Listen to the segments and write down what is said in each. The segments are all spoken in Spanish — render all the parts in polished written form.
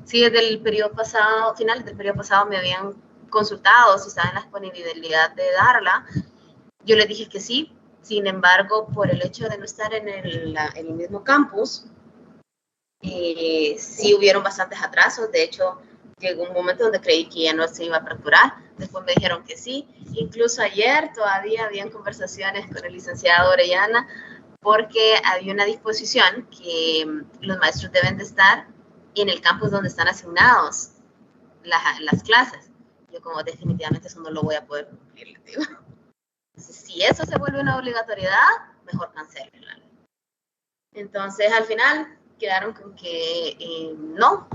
sí, desde el periodo pasado, finales del periodo pasado, me habían consultado si estaba en la disponibilidad de darla. Yo les dije que sí. Sin embargo, por el hecho de no estar en el mismo campus, sí hubieron bastantes atrasos. De hecho, llegó un momento donde creí que ya no se iba a aperturar. Después me dijeron que sí. Incluso ayer todavía habían conversaciones con el licenciado Orellana porque había una disposición que los maestros deben de estar en el campus donde están asignados las clases. Yo como definitivamente eso no lo voy a poder cumplir, les digo. Si eso se vuelve una obligatoriedad, mejor cancelenla. Entonces, al final, quedaron con que no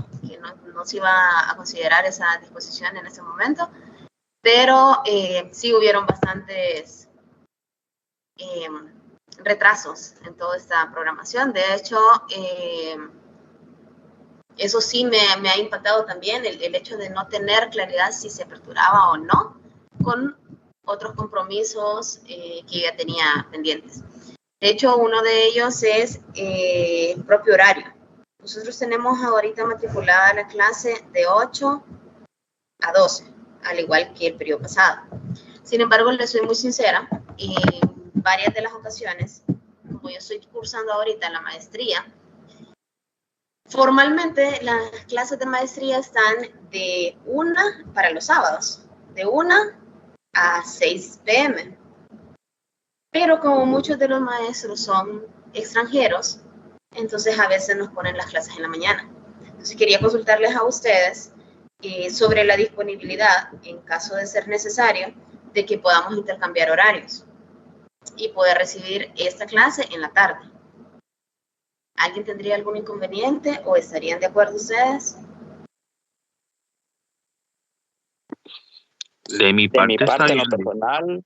se iba a considerar esa disposición en ese momento, pero sí hubieron bastantes retrasos en toda esta programación. De hecho, eso sí me ha impactado también el hecho de no tener claridad si se aperturaba o no, con otros compromisos que ya tenía pendientes. De hecho, uno de ellos es el propio horario. Nosotros tenemos ahorita matriculada la clase de 8 a 12, al igual que el periodo pasado. Sin embargo, les soy muy sincera, en varias de las ocasiones, como yo estoy cursando ahorita la maestría, formalmente las clases de maestría están de 1 para los sábados, de 1 a 6 p.m. Pero como muchos de los maestros son extranjeros, entonces a veces nos ponen las clases en la mañana. Entonces quería consultarles a ustedes sobre la disponibilidad, en caso de ser necesario, de que podamos intercambiar horarios y poder recibir esta clase en la tarde. ¿Alguien tendría algún inconveniente o estarían de acuerdo ustedes? De mi parte en lo personal,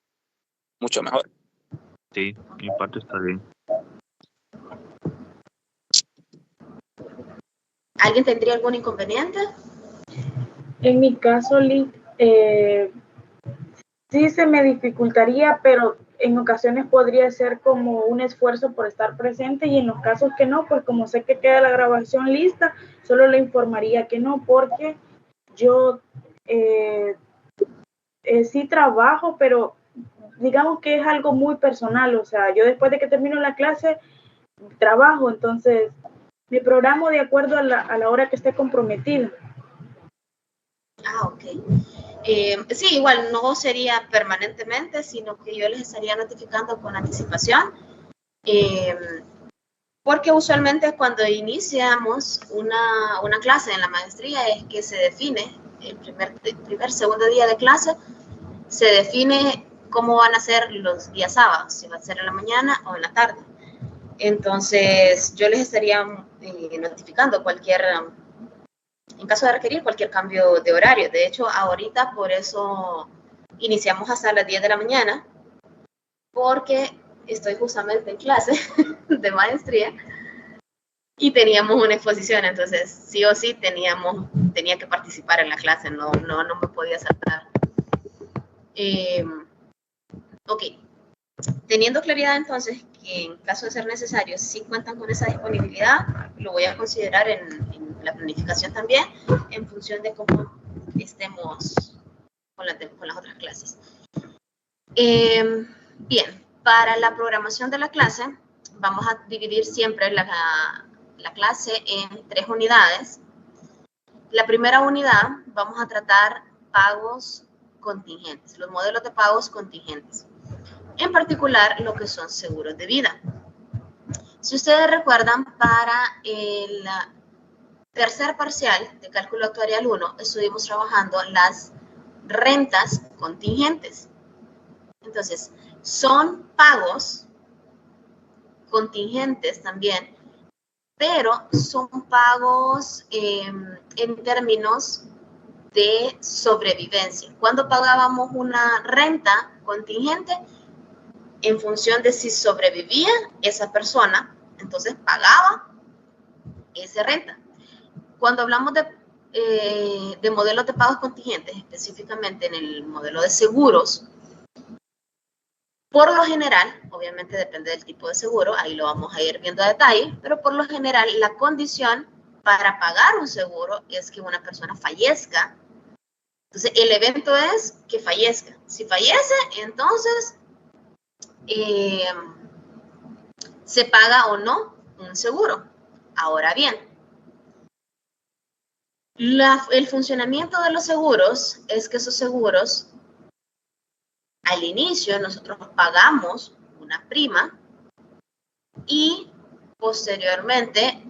mucho mejor. Sí, mi parte está bien. ¿Alguien tendría algún inconveniente? En mi caso, Liz, sí se me dificultaría, pero en ocasiones podría ser como un esfuerzo por estar presente, y en los casos que no, pues como sé que queda la grabación lista, solo le informaría que no, porque yo sí trabajo, pero digamos que es algo muy personal. O sea, yo después de que termino la clase trabajo, entonces me programo de acuerdo a la hora que esté comprometida. Ah, ok. Sí, igual no sería permanentemente, sino que yo les estaría notificando con anticipación, porque usualmente cuando iniciamos una clase en la maestría es que se define el primer, segundo día de clase, se define cómo van a ser los días sábados, si va a ser en la mañana o en la tarde. Entonces, yo les estaría notificando en caso de requerir cualquier cambio de horario. De hecho, ahorita por eso iniciamos hasta las 10 de la mañana, porque estoy justamente en clase de maestría y teníamos una exposición, entonces sí o sí tenía que participar en la clase, no me podía saltar. Ok, teniendo claridad entonces que en caso de ser necesario, si cuentan con esa disponibilidad, lo voy a considerar en la planificación también, en función de cómo estemos con las otras clases. Bien, para la programación de la clase, vamos a dividir siempre la clase en 3 unidades. La primera unidad vamos a tratar pagos contingentes, los modelos de pagos contingentes. En particular, lo que son seguros de vida. Si ustedes recuerdan, para el tercer parcial de cálculo actuarial 1, estuvimos trabajando las rentas contingentes. Entonces, son pagos contingentes también, pero son pagos en términos de sobrevivencia. Cuando pagábamos una renta contingente, en función de si sobrevivía esa persona, entonces pagaba esa renta. Cuando hablamos de modelos de pagos contingentes, específicamente en el modelo de seguros, por lo general, obviamente depende del tipo de seguro, ahí lo vamos a ir viendo a detalle, pero por lo general la condición para pagar un seguro es que una persona fallezca. Entonces, el evento es que fallezca. Si fallece, entonces se paga o no un seguro. Ahora bien, el funcionamiento de los seguros es que esos seguros, al inicio, nosotros pagamos una prima y posteriormente,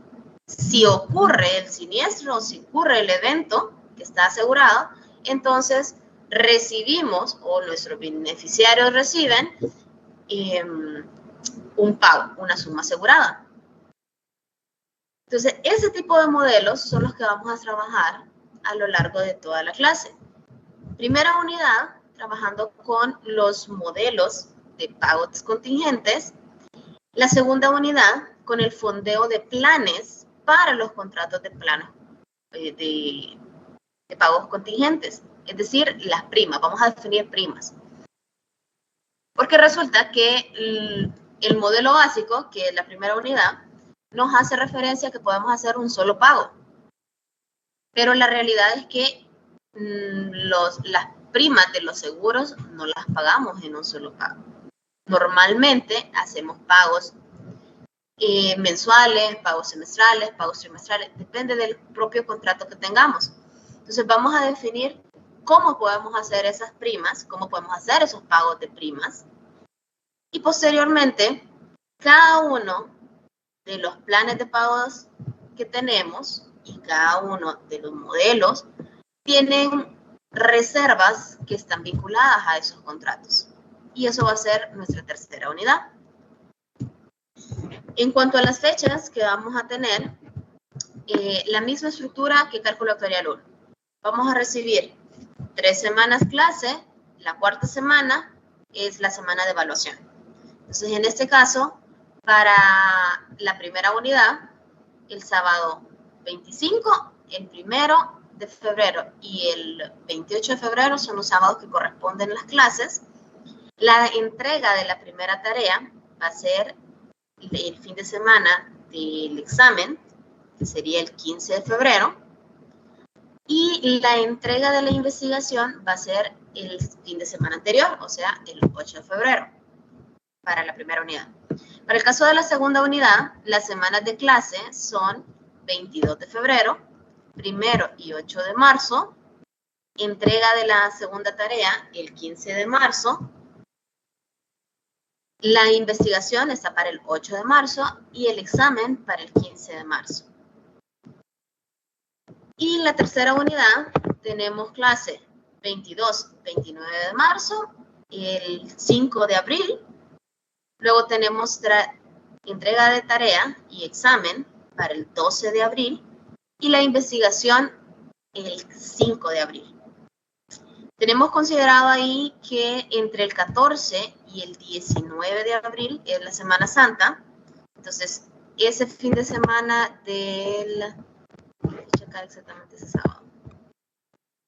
si ocurre el siniestro, si ocurre el evento que está asegurado, entonces recibimos o nuestros beneficiarios reciben un pago, una suma asegurada. Entonces, ese tipo de modelos son los que vamos a trabajar a lo largo de toda la clase. Primera unidad, trabajando con los modelos de pagos contingentes. La segunda unidad, con el fondeo de planes para los contratos de planos de pagos contingentes. Es decir, las primas. Vamos a definir primas. Porque resulta que el modelo básico, que es la primera unidad, nos hace referencia a que podemos hacer un solo pago. Pero la realidad es que las primas de los seguros no las pagamos en un solo pago. Normalmente hacemos pagos mensuales, pagos semestrales, pagos trimestrales, depende del propio contrato que tengamos. Entonces vamos a definir cómo podemos hacer esas primas, cómo podemos hacer esos pagos de primas. Y posteriormente, cada uno de los planes de pagos que tenemos y cada uno de los modelos tienen reservas que están vinculadas a esos contratos. Y eso va a ser nuestra tercera unidad. En cuanto a las fechas que vamos a tener, la misma estructura que cálculo actuarial 1. Vamos a recibir 3 semanas clase, la cuarta semana es la semana de evaluación. Entonces, en este caso, para la primera unidad, el sábado 25, el 1 de febrero y el 28 de febrero son los sábados que corresponden las clases. La entrega de la primera tarea va a ser el fin de semana del examen, que sería el 15 de febrero, y la entrega de la investigación va a ser el fin de semana anterior, o sea, el 8 de febrero, para la primera unidad. Para el caso de la segunda unidad, las semanas de clase son 22 de febrero, 1 y 8 de marzo, entrega de la segunda tarea el 15 de marzo, la investigación está para el 8 de marzo y el examen para el 15 de marzo. Y la tercera unidad tenemos clase 22, 29 de marzo, el 5 de abril. Luego tenemos entrega de tarea y examen para el 12 de abril y la investigación el 5 de abril. Tenemos considerado ahí que entre el 14 y el 19 de abril es la Semana Santa. Entonces, ese fin de semana del... Voy a checar exactamente ese sábado.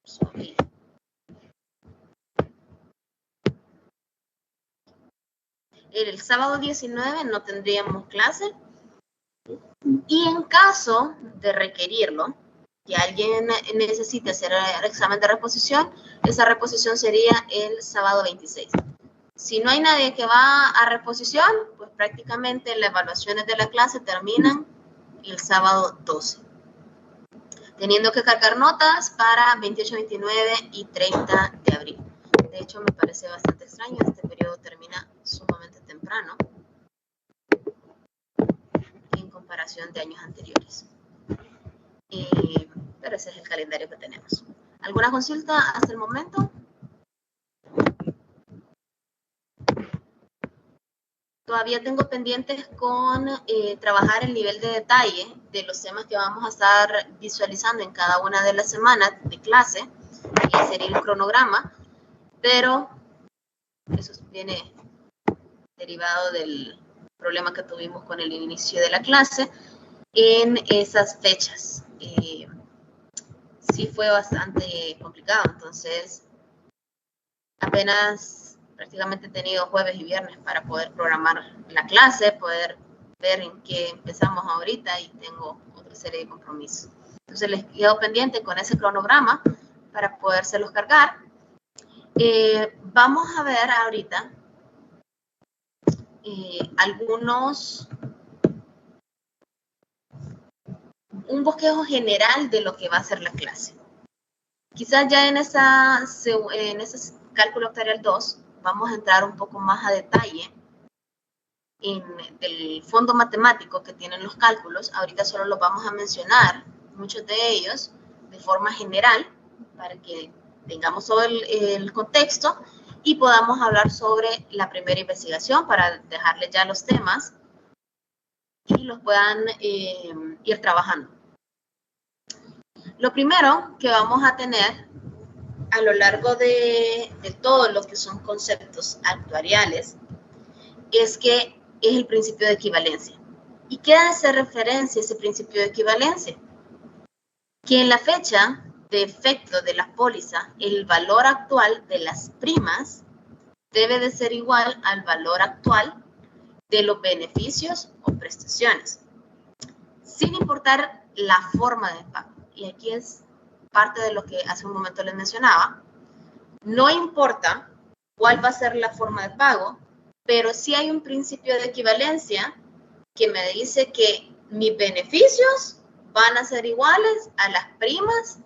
Sorry. El sábado 19 no tendríamos clase. Y en caso de requerirlo, que alguien necesite hacer el examen de reposición, esa reposición sería el sábado 26. Si no hay nadie que va a reposición, pues prácticamente las evaluaciones de la clase terminan el sábado 12. Teniendo que cargar notas para 28, 29 y 30 de abril. De hecho, me parece bastante extraño, este periodo termina sumamente temprano en comparación de años anteriores. Pero ese es el calendario que tenemos. ¿Alguna consulta hasta el momento? Todavía tengo pendientes con trabajar el nivel de detalle de los temas que vamos a estar visualizando en cada una de las semanas de clase, que sería el cronograma, pero eso viene derivado del problema que tuvimos con el inicio de la clase en esas fechas. Sí fue bastante complicado, entonces apenas prácticamente he tenido jueves y viernes para poder programar la clase, poder ver en qué empezamos ahorita y tengo otros serie de compromisos. Entonces les quedo pendiente con ese cronograma para podérselos cargar. Vamos a ver ahorita un bosquejo general de lo que va a ser la clase. Quizás ya en ese cálculo vectorial 2 vamos a entrar un poco más a detalle en el fondo matemático que tienen los cálculos. Ahorita solo los vamos a mencionar, muchos de ellos, de forma general, para que tengamos todo el contexto y podamos hablar sobre la primera investigación para dejarles ya los temas y los puedan ir trabajando. Lo primero que vamos a tener a lo largo de todo lo que son conceptos actuariales es que es el principio de equivalencia. ¿Y qué hace referencia a ese principio de equivalencia? Que en la fecha de efecto de la póliza, el valor actual de las primas debe de ser igual al valor actual de los beneficios o prestaciones, sin importar la forma de pago. Y aquí es parte de lo que hace un momento les mencionaba. No importa cuál va a ser la forma de pago, pero sí hay un principio de equivalencia que me dice que mis beneficios van a ser iguales a las primas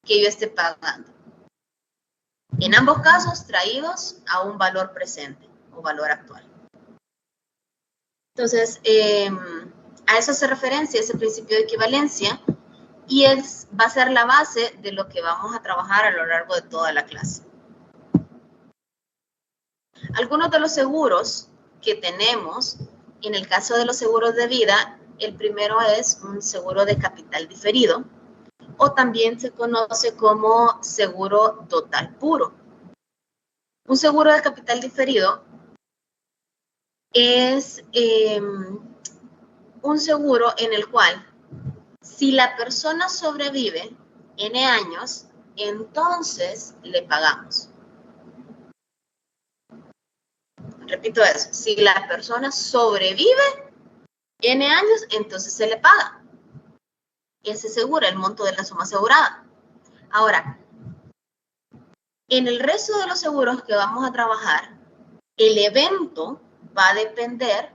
que yo esté pagando. En ambos casos, traídos a un valor presente o valor actual. Entonces, a eso hace referencia ese principio de equivalencia y va a ser la base de lo que vamos a trabajar a lo largo de toda la clase. Algunos de los seguros que tenemos, en el caso de los seguros de vida, el primero es un seguro de capital diferido, o también se conoce como seguro total puro. Un seguro de capital diferido es un seguro en el cual, si la persona sobrevive N años, entonces le pagamos. Repito eso, si la persona sobrevive N años, entonces se le paga. Ese seguro, el monto de la suma asegurada. Ahora, en el resto de los seguros que vamos a trabajar, el evento va a depender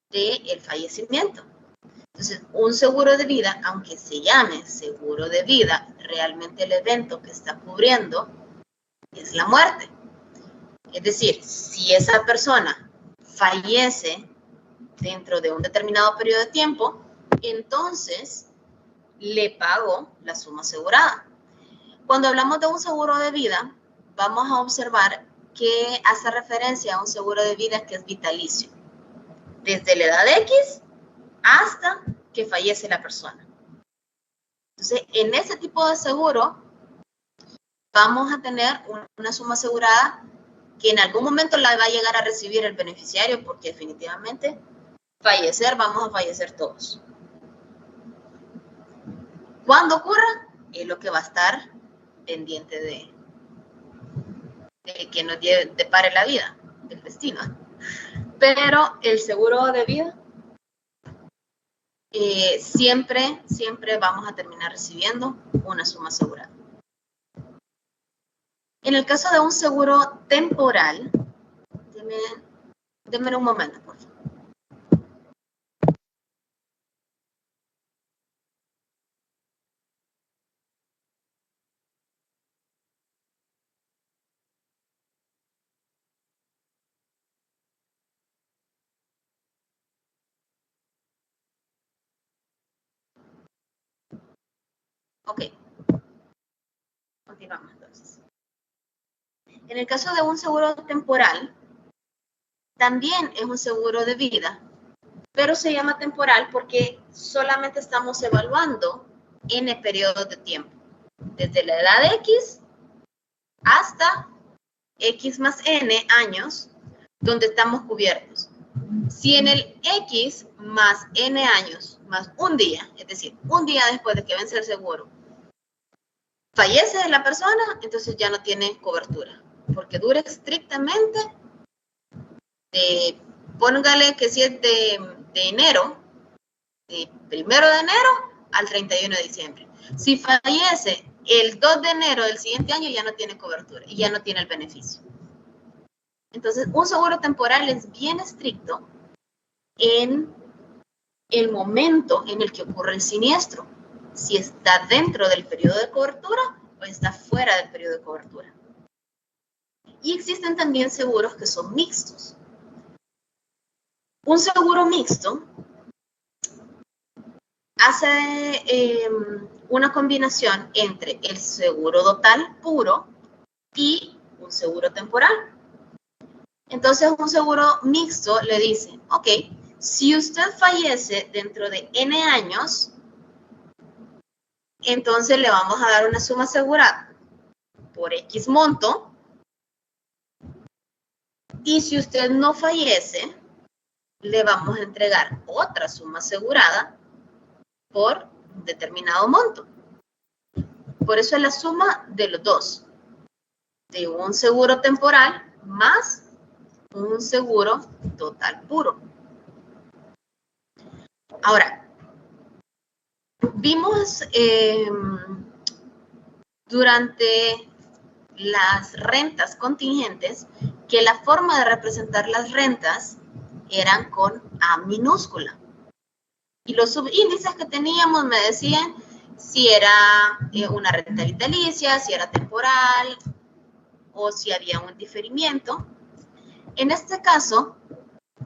del fallecimiento. Entonces, un seguro de vida, aunque se llame seguro de vida, realmente el evento que está cubriendo es la muerte. Es decir, si esa persona fallece dentro de un determinado periodo de tiempo, entonces le pago la suma asegurada. Cuando hablamos de un seguro de vida, vamos a observar que hace referencia a un seguro de vida que es vitalicio, desde la edad X hasta que fallece la persona. Entonces, en ese tipo de seguro, vamos a tener una suma asegurada que en algún momento la va a llegar a recibir el beneficiario, porque definitivamente fallecer, vamos a fallecer todos. Cuando ocurra, es lo que va a estar pendiente de que nos depare la vida, el destino. Pero el seguro de vida, siempre vamos a terminar recibiendo una suma asegurada. En el caso de un seguro temporal, denme un momento, por favor. Ok. Continuamos entonces. En el caso de un seguro temporal, también es un seguro de vida, pero se llama temporal porque solamente estamos evaluando N periodos de tiempo, desde la edad X hasta X más N años, donde estamos cubiertos. Si en el X más N años, más un día, es decir, un día después de que vence el seguro, fallece la persona, entonces ya no tiene cobertura, porque dura estrictamente póngale que si es de enero de 1 de enero al 31 de diciembre. Si fallece el 2 de enero del siguiente año, ya no tiene cobertura y ya no tiene el beneficio. Entonces, un seguro temporal es bien estricto en el momento en el que ocurre el siniestro, si está dentro del periodo de cobertura o está fuera del periodo de cobertura. Y existen también seguros que son mixtos. Un seguro mixto hace una combinación entre el seguro total puro y un seguro temporal. Entonces, un seguro mixto le dice, ok, si usted fallece dentro de N años, entonces le vamos a dar una suma asegurada por X monto. Y si usted no fallece, le vamos a entregar otra suma asegurada por un determinado monto. Por eso es la suma de los dos, de un seguro temporal más un seguro total puro. Ahora, vimos durante las rentas contingentes que la forma de representar las rentas eran con A minúscula. Y los subíndices que teníamos me decían si era una renta vitalicia, si era temporal o si había un diferimiento. En este caso,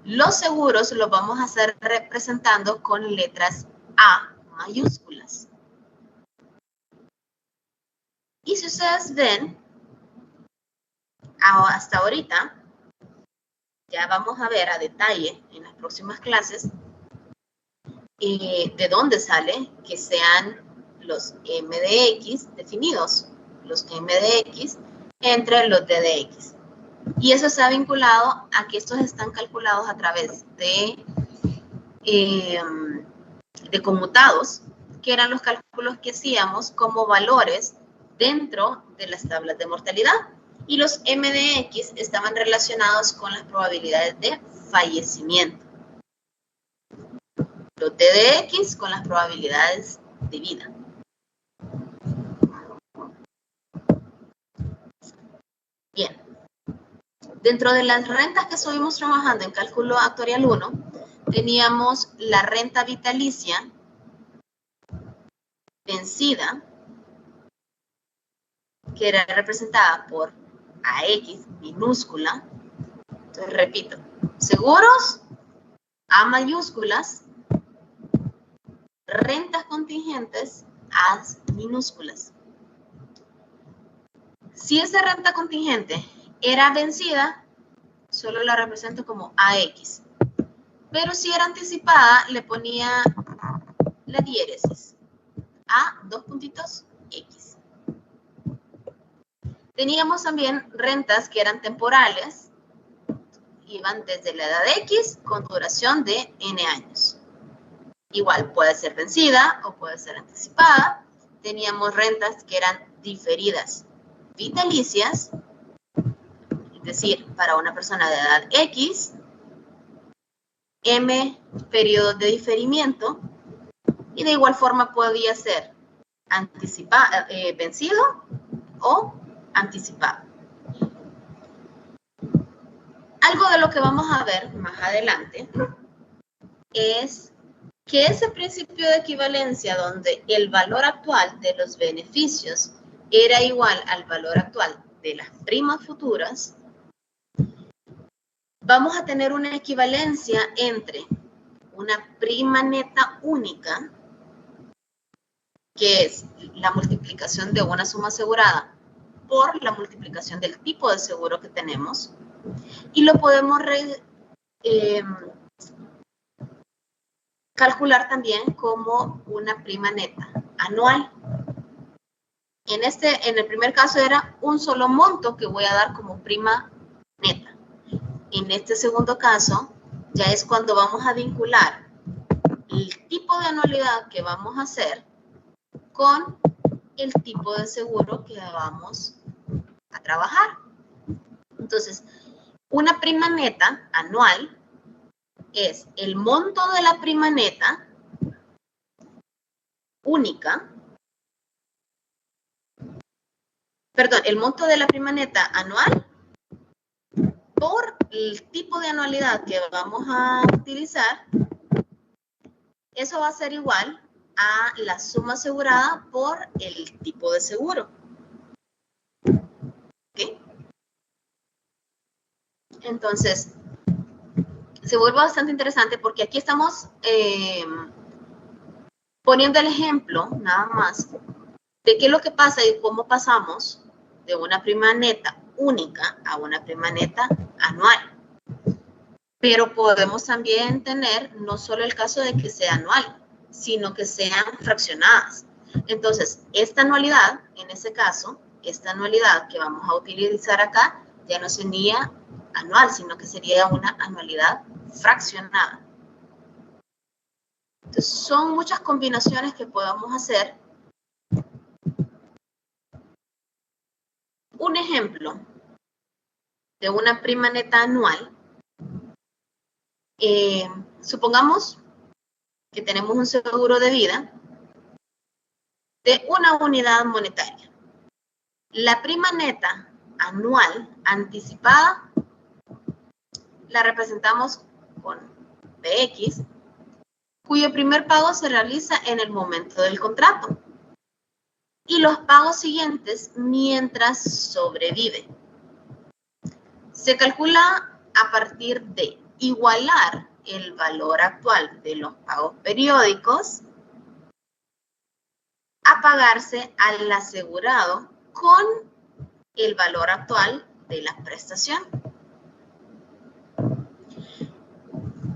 los seguros los vamos a estar representando con letras A mayúsculas. Y si ustedes ven, hasta ahorita, ya vamos a ver a detalle en las próximas clases de dónde sale que sean los MDX definidos, los MDX entre los DDX. Y eso está vinculado a que estos están calculados a través de conmutados, que eran los cálculos que hacíamos como valores dentro de las tablas de mortalidad. Y los MDX estaban relacionados con las probabilidades de fallecimiento. Los DDX con las probabilidades de vida. Bien. Dentro de las rentas que estuvimos trabajando en cálculo actuarial 1, teníamos la renta vitalicia vencida, que era representada por AX minúscula. Entonces, repito, seguros A mayúsculas, rentas contingentes A minúsculas. Si esa renta contingente era vencida, solo la represento como AX. Pero si era anticipada, le ponía la diéresis. A, dos puntitos, X. Teníamos también rentas que eran temporales. Iban desde la edad X con duración de N años. Igual puede ser vencida o puede ser anticipada. Teníamos rentas que eran diferidas vitalicias, es decir, para una persona de edad X, M periodos de diferimiento, y de igual forma podía ser vencido o anticipado. Algo de lo que vamos a ver más adelante es que ese principio de equivalencia donde el valor actual de los beneficios era igual al valor actual de las primas futuras, vamos a tener una equivalencia entre una prima neta única, que es la multiplicación de una suma asegurada por la multiplicación del tipo de seguro que tenemos, y lo podemos calcular también como una prima neta anual. En el primer caso era un solo monto que voy a dar como prima neta. En este segundo caso, ya es cuando vamos a vincular el tipo de anualidad que vamos a hacer con el tipo de seguro que vamos a trabajar. Entonces, una prima neta anual es el monto de la prima neta única, perdón, el monto de la prima neta anual por el tipo de anualidad que vamos a utilizar, eso va a ser igual a la suma asegurada por el tipo de seguro. ¿Okay? Entonces, se vuelve bastante interesante porque aquí estamos poniendo el ejemplo, nada más, de qué es lo que pasa y cómo pasamos de una prima neta única a una prima neta anual. Pero podemos también tener no solo el caso de que sea anual, sino que sean fraccionadas. Entonces, esta anualidad, en ese caso, esta anualidad que vamos a utilizar acá, ya no sería anual, sino que sería una anualidad fraccionada. Entonces, son muchas combinaciones que podemos hacer. Un ejemplo de una prima neta anual, supongamos que tenemos un seguro de vida de una unidad monetaria. La prima neta anual anticipada la representamos con PX, cuyo primer pago se realiza en el momento del contrato y los pagos siguientes mientras sobrevive. Se calcula a partir de igualar el valor actual de los pagos periódicos a pagarse al asegurado con el valor actual de la prestación.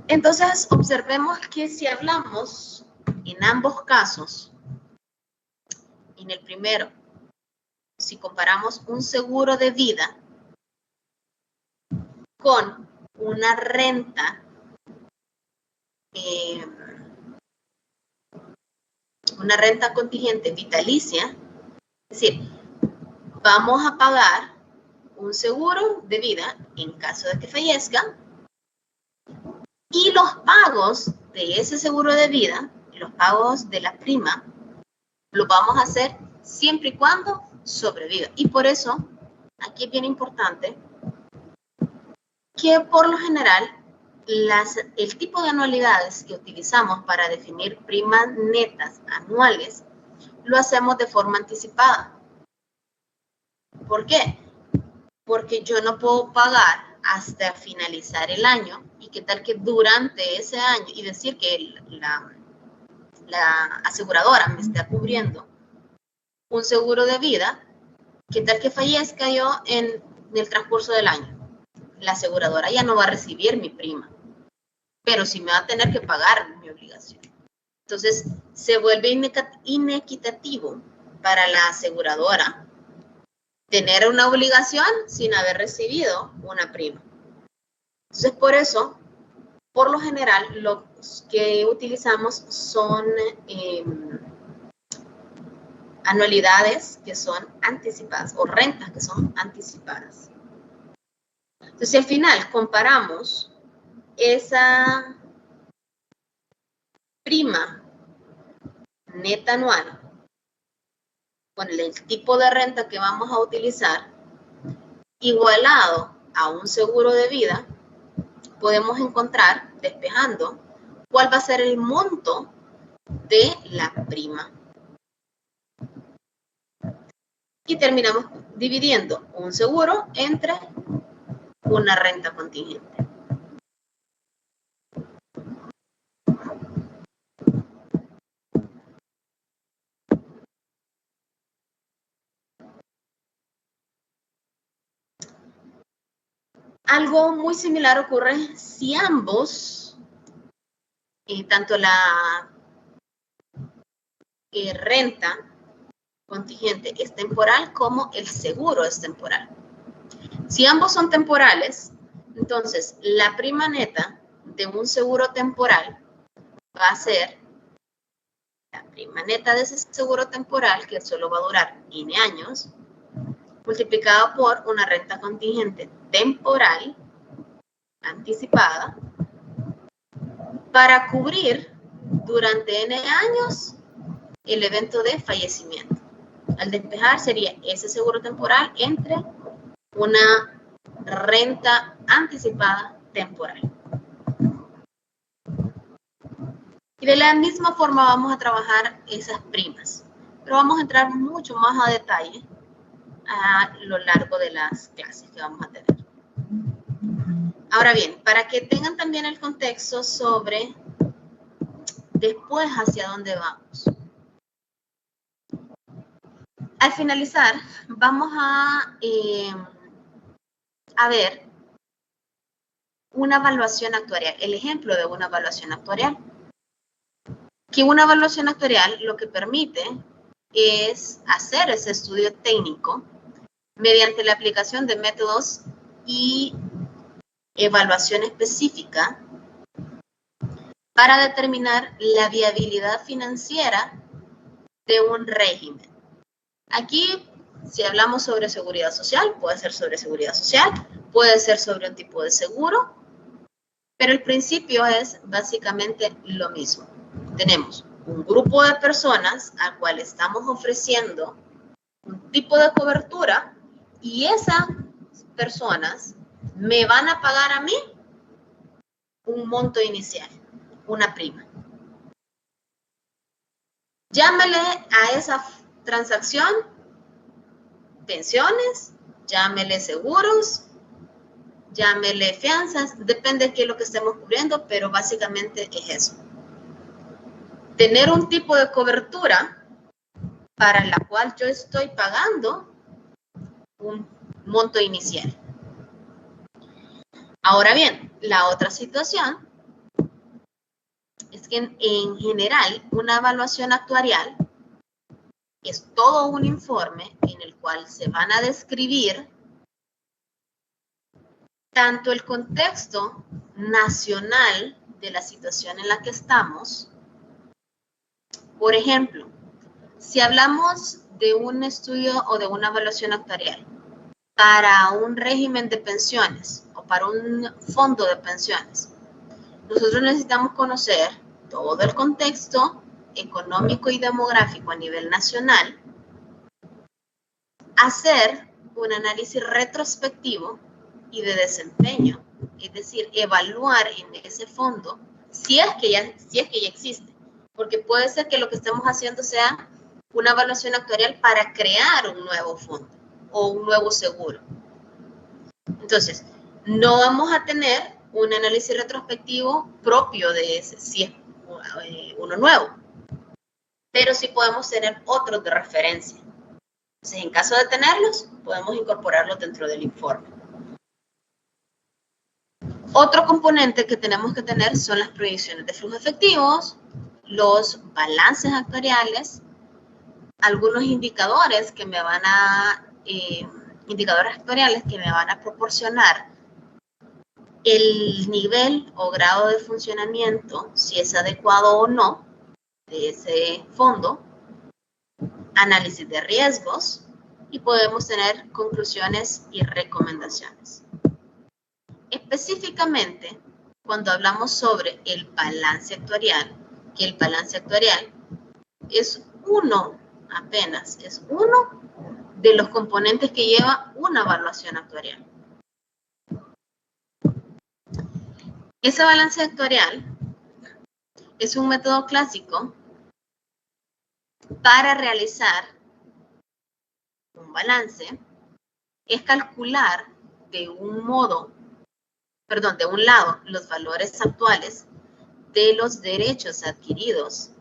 Entonces, observemos que si hablamos en ambos casos, en el primero, si comparamos un seguro de vida con una renta, contingente vitalicia, es decir, vamos a pagar un seguro de vida en caso de que fallezca y los pagos de ese seguro de vida, los pagos de la prima, lo vamos a hacer siempre y cuando sobreviva. Y por eso, aquí es bien importante que por lo general el tipo de anualidades que utilizamos para definir primas netas anuales lo hacemos de forma anticipada. ¿Por qué? Porque yo no puedo pagar hasta finalizar el año y qué tal que durante ese año y decir que la aseguradora me está cubriendo un seguro de vida, qué tal que fallezca yo en el transcurso del año. La aseguradora ya no va a recibir mi prima, pero sí me va a tener que pagar mi obligación. Entonces, se vuelve inequitativo para la aseguradora tener una obligación sin haber recibido una prima. Entonces, por eso, por lo general, los que utilizamos son anualidades que son anticipadas o rentas que son anticipadas. Entonces, si al final comparamos esa prima neta anual con el tipo de renta que vamos a utilizar, igualado a un seguro de vida, podemos encontrar, despejando, cuál va a ser el monto de la prima. Y terminamos dividiendo un seguro entre una renta contingente. Algo muy similar ocurre si ambos, tanto la renta contingente es temporal como el seguro es temporal. Si ambos son temporales, entonces la prima neta de un seguro temporal va a ser la prima neta de ese seguro temporal, que solo va a durar N años, multiplicado por una renta contingente temporal anticipada para cubrir durante N años el evento de fallecimiento. Al despejar sería ese seguro temporal entre una renta anticipada temporal. Y de la misma forma vamos a trabajar esas primas, pero vamos a entrar mucho más a detalle a lo largo de las clases que vamos a tener. Ahora bien, para que tengan también el contexto sobre después hacia dónde vamos. Al finalizar, vamos a ver una evaluación actuarial, el ejemplo de una evaluación actuarial. Que una evaluación actuarial lo que permite es hacer ese estudio técnico mediante la aplicación de métodos y evaluación específica para determinar la viabilidad financiera de un régimen. Aquí, si hablamos sobre seguridad social, puede ser sobre seguridad social, puede ser sobre un tipo de seguro, pero el principio es básicamente lo mismo. Tenemos un grupo de personas al cual estamos ofreciendo un tipo de cobertura y esas personas me van a pagar a mí un monto inicial, una prima. Llámele a esa transacción pensiones, llámele seguros, llámele fianzas, depende de qué es lo que estemos cubriendo, pero básicamente es eso. Tener un tipo de cobertura para la cual yo estoy pagando un monto inicial. Ahora bien, la otra situación es que en general una evaluación actuarial es todo un informe en el cual se van a describir tanto el contexto nacional de la situación en la que estamos. Por ejemplo, si hablamos de un estudio o de una evaluación actuarial para un régimen de pensiones o para un fondo de pensiones, nosotros necesitamos conocer todo el contexto económico y demográfico a nivel nacional, hacer un análisis retrospectivo y de desempeño, es decir, evaluar en ese fondo si es que ya existe, porque puede ser que lo que estemos haciendo sea una evaluación actuarial para crear un nuevo fondo o un nuevo seguro. Entonces, no vamos a tener un análisis retrospectivo propio de ese, si es uno nuevo, pero sí podemos tener otros de referencia. Entonces, en caso de tenerlos, podemos incorporarlos dentro del informe. Otro componente que tenemos que tener son las proyecciones de flujos efectivos, los balances actuariales, algunos indicadores que me van a, indicadores actuariales que me van a proporcionar el nivel o grado de funcionamiento, si es adecuado o no, de ese fondo, análisis de riesgos y podemos tener conclusiones y recomendaciones. Específicamente, cuando hablamos sobre el balance actuarial, que el balance actuarial es apenas uno de los componentes que lleva una evaluación actuarial. Ese balance actuarial es un método clásico para realizar un balance, es calcular de un lado los valores actuales de los derechos adquiridos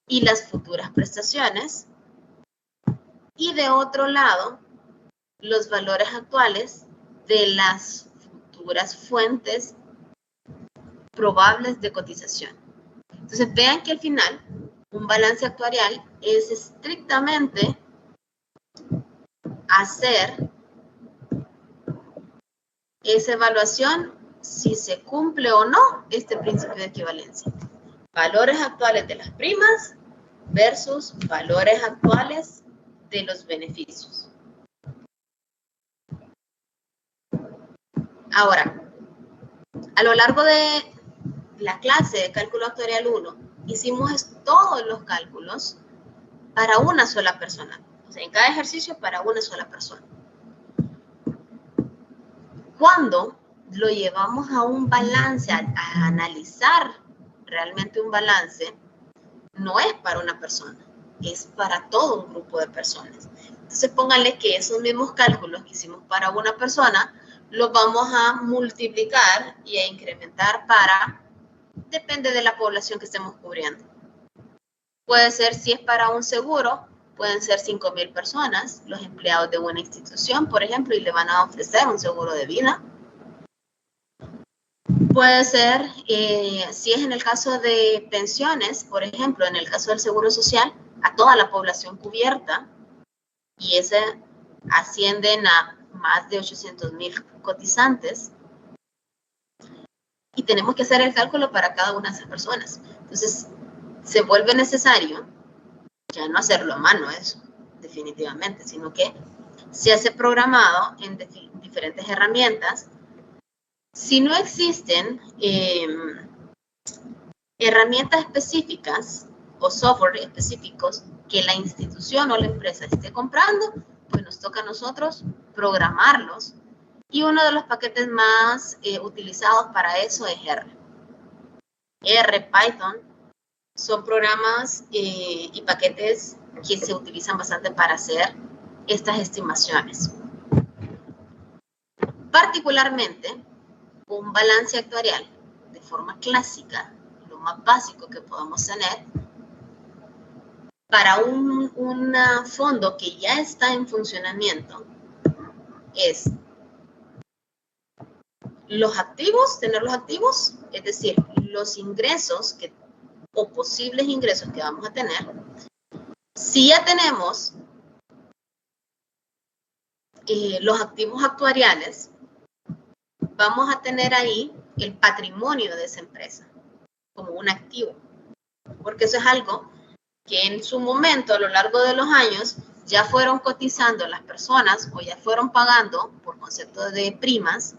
y las futuras prestaciones, y de otro lado los valores actuales de las futuras fuentes probables de cotización. Entonces vean que al final un balance actuarial es estrictamente hacer esa evaluación si se cumple o no este principio de equivalencia. Valores actuales de las primas versus valores actuales de los beneficios. Ahora, a lo largo de la clase de cálculo actuarial 1, hicimos todos los cálculos para una sola persona. O sea, en cada ejercicio para una sola persona. Cuando lo llevamos a un balance, a analizar realmente un balance, no es para una persona, es para todo un grupo de personas. Entonces pónganle que esos mismos cálculos que hicimos para una persona, los vamos a multiplicar y a incrementar para, depende de la población que estemos cubriendo. Puede ser, si es para un seguro, pueden ser 5,000 personas, los empleados de una institución, por ejemplo, y le van a ofrecer un seguro de vida. Puede ser, si es en el caso de pensiones, por ejemplo, en el caso del seguro social, a toda la población cubierta, y ese ascienden a más de 800,000 cotizantes, y tenemos que hacer el cálculo para cada una de esas personas. Entonces, se vuelve necesario ya no hacerlo a mano eso, definitivamente, sino que se hace programado en diferentes herramientas. Si no existen herramientas específicas o software específicos que la institución o la empresa esté comprando, pues nos toca a nosotros programarlos. Y uno de los paquetes más utilizados para eso es R. R, Python, son programas y paquetes que se utilizan bastante para hacer estas estimaciones. Particularmente, un balance actuarial de forma clásica, lo más básico que podamos tener, para un fondo que ya está en funcionamiento, es los activos, tener los activos, es decir, los ingresos o posibles ingresos que vamos a tener. Si ya tenemos los activos actuariales, vamos a tener ahí el patrimonio de esa empresa como un activo, porque eso es algo que en su momento, a lo largo de los años, ya fueron cotizando las personas o ya fueron pagando por concepto de primas,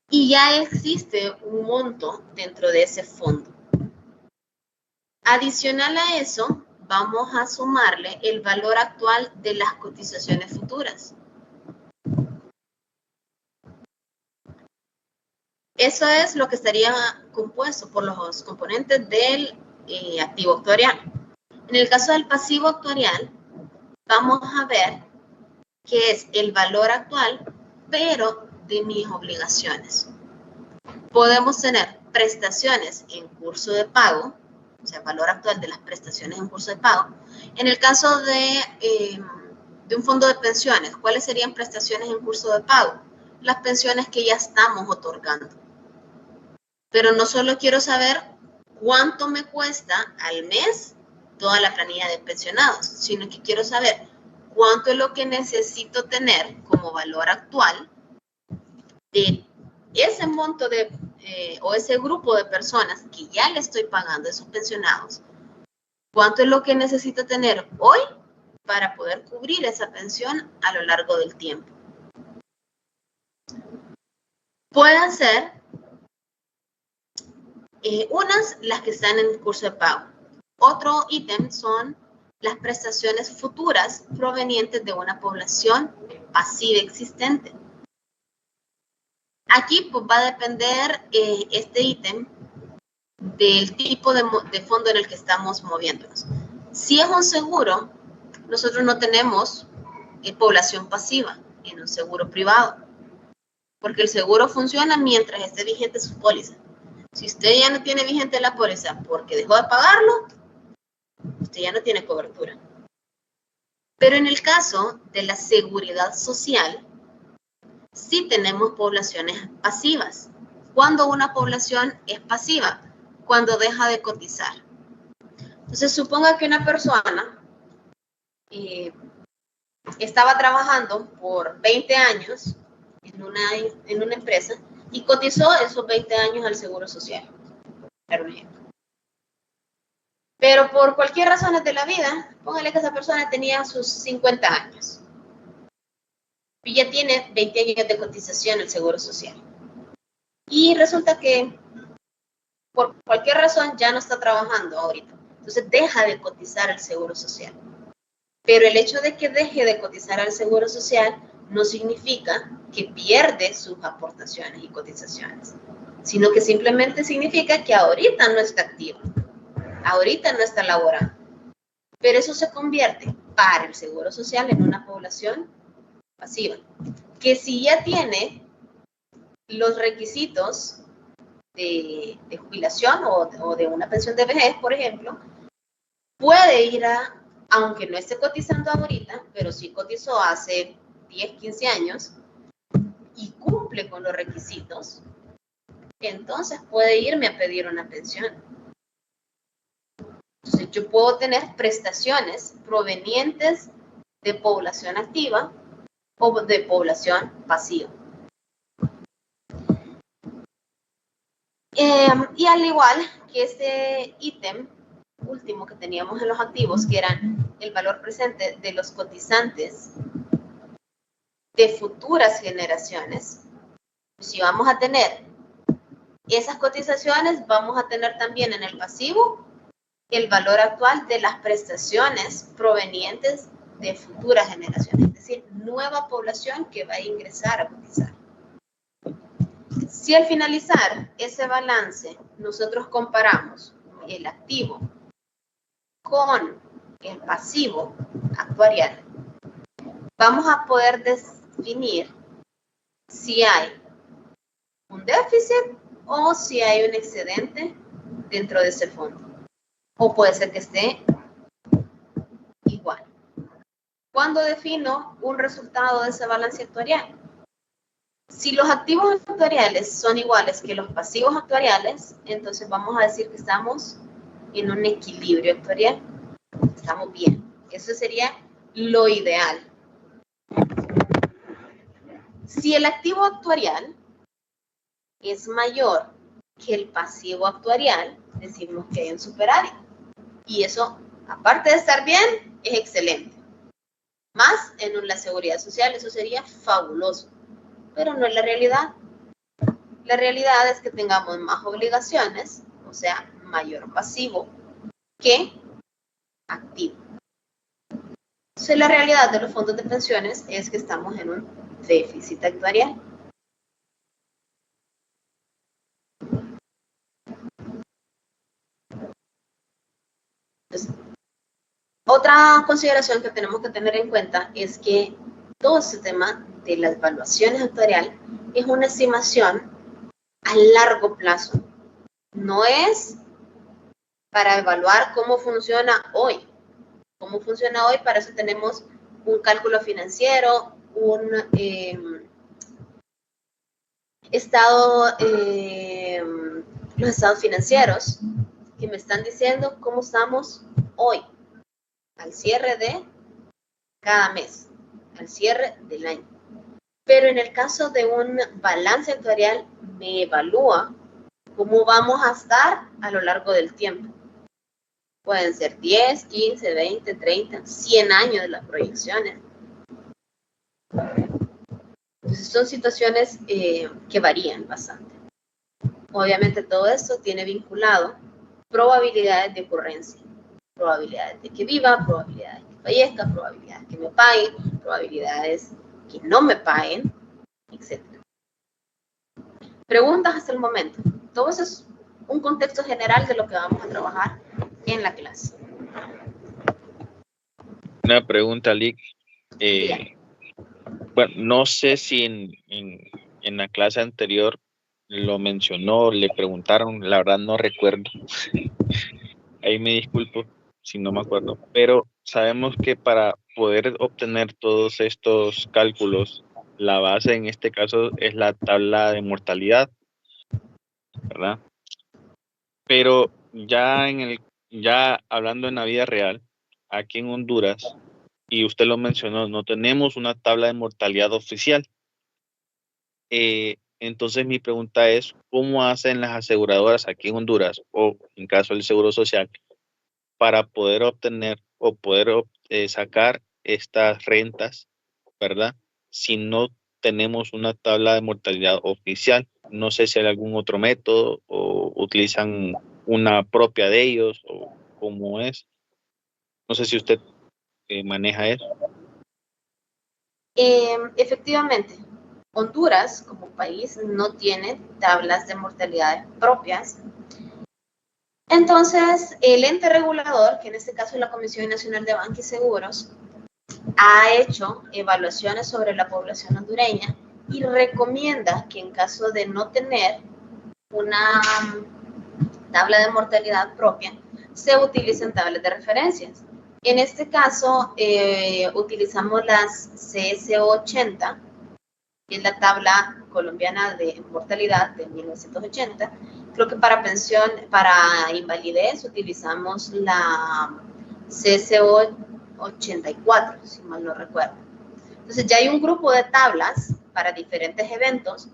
y ya existe un monto dentro de ese fondo. Adicional a eso, vamos a sumarle el valor actual de las cotizaciones futuras. Eso es lo que estaría compuesto por los componentes del activo actuarial. En el caso del pasivo actuarial, vamos a ver que es el valor actual, pero de mis obligaciones. Podemos tener prestaciones en curso de pago, o sea, valor actual de las prestaciones en curso de pago. En el caso de un fondo de pensiones, ¿cuáles serían prestaciones en curso de pago? Las pensiones que ya estamos otorgando. Pero no solo quiero saber cuánto me cuesta al mes toda la planilla de pensionados, sino que quiero saber cuánto es lo que necesito tener como valor actual de ese monto o ese grupo de personas que ya le estoy pagando a esos pensionados. ¿Cuánto es lo que necesito tener hoy para poder cubrir esa pensión a lo largo del tiempo? Pueden ser unas las que están en curso de pago. Otro ítem son las prestaciones futuras provenientes de una población pasiva existente. Aquí pues, va a depender este ítem del tipo de fondo en el que estamos moviéndonos. Si es un seguro, nosotros no tenemos población pasiva en un seguro privado, porque el seguro funciona mientras esté vigente su póliza. Si usted ya no tiene vigente la póliza porque dejó de pagarlo, usted ya no tiene cobertura. Pero en el caso de la seguridad social, sí tenemos poblaciones pasivas. ¿Cuándo una población es pasiva? Cuando deja de cotizar. Entonces, suponga que una persona estaba trabajando por 20 años en una empresa y cotizó esos 20 años al Seguro Social. Pero por cualquier razón de la vida, póngale que esa persona tenía sus 50 años. Y ya tiene 20 años de cotización al Seguro Social. Y resulta que por cualquier razón ya no está trabajando ahorita. Entonces deja de cotizar al Seguro Social. Pero el hecho de que deje de cotizar al Seguro Social no significa que pierde sus aportaciones y cotizaciones, sino que simplemente significa que ahorita no está activo, ahorita no está laborando. Pero eso se convierte para el Seguro Social en una población pasiva, que si ya tiene los requisitos de jubilación o de una pensión de vejez, por ejemplo, puede ir aunque no esté cotizando ahorita, pero sí cotizó hace 10, 15 años y cumple con los requisitos, entonces puede irme a pedir una pensión. Entonces yo puedo tener prestaciones provenientes de población activa o de población pasiva. Y al igual que este ítem último que teníamos en los activos, que eran el valor presente de los cotizantes de futuras generaciones, si vamos a tener esas cotizaciones, vamos a tener también en el pasivo el valor actual de las prestaciones provenientes de futuras generaciones, es decir, nueva población que va a ingresar a cotizar. Si al finalizar ese balance nosotros comparamos el activo con el pasivo actuarial, vamos a poder definir si hay un déficit o si hay un excedente dentro de ese fondo. O puede ser que esté igual. ¿Cuándo defino un resultado de ese balance actuarial? Si los activos actuariales son iguales que los pasivos actuariales, entonces vamos a decir que estamos en un equilibrio actuarial. Estamos bien. Eso sería lo ideal. Si el activo actuarial es mayor que el pasivo actuarial, decimos que hay un superávit. Y eso, aparte de estar bien, es excelente. Más en la seguridad social, eso sería fabuloso. Pero no es la realidad. La realidad es que tengamos más obligaciones, o sea, mayor pasivo que activo. Entonces, la realidad de los fondos de pensiones es que estamos en un déficit actuarial. Entonces, otra consideración que tenemos que tener en cuenta es que todo este tema de las evaluaciones actuariales es una estimación a largo plazo. No es para evaluar cómo funciona hoy. ¿Cómo funciona hoy? Para eso tenemos un cálculo financiero, los estados financieros que me están diciendo cómo estamos hoy, al cierre de cada mes, al cierre del año. Pero en el caso de un balance actuarial, me evalúa cómo vamos a estar a lo largo del tiempo. Pueden ser 10, 15, 20, 30, 100 años de las proyecciones. Entonces son situaciones que varían bastante. Obviamente todo esto tiene vinculado probabilidades de ocurrencia, probabilidades de que viva, probabilidades de que fallezca, probabilidades que me paguen, probabilidades que no me paguen, etc. Preguntas hasta el momento. Todo eso es un contexto general de lo que vamos a trabajar en la clase. Una pregunta, Lick. Bueno, no sé si en la clase anterior lo mencionó, le preguntaron, la verdad no recuerdo. Ahí me disculpo si no me acuerdo, pero sabemos que para poder obtener todos estos cálculos, la base en este caso es la tabla de mortalidad, ¿verdad? Pero ya hablando en la vida real, aquí en Honduras, y usted lo mencionó, no tenemos una tabla de mortalidad oficial. Entonces mi pregunta es, ¿cómo hacen las aseguradoras aquí en Honduras o en caso del Seguro Social para poder obtener o poder sacar estas rentas, ¿verdad? Si no tenemos una tabla de mortalidad oficial. No sé si hay algún otro método o utilizan una propia de ellos o cómo es. No sé si usted maneja eso. Efectivamente, Honduras como país no tiene tablas de mortalidad propias. Entonces, el ente regulador, que en este caso es la Comisión Nacional de Banca y Seguros, ha hecho evaluaciones sobre la población hondureña y recomienda que en caso de no tener una tabla de mortalidad propia, se utilicen tablas de referencias. En este caso, utilizamos las CSO80, que es la tabla colombiana de mortalidad de 1980. Creo que para pensión, para invalidez, utilizamos la CSO84, si mal no recuerdo. Entonces, ya hay un grupo de tablas para diferentes eventos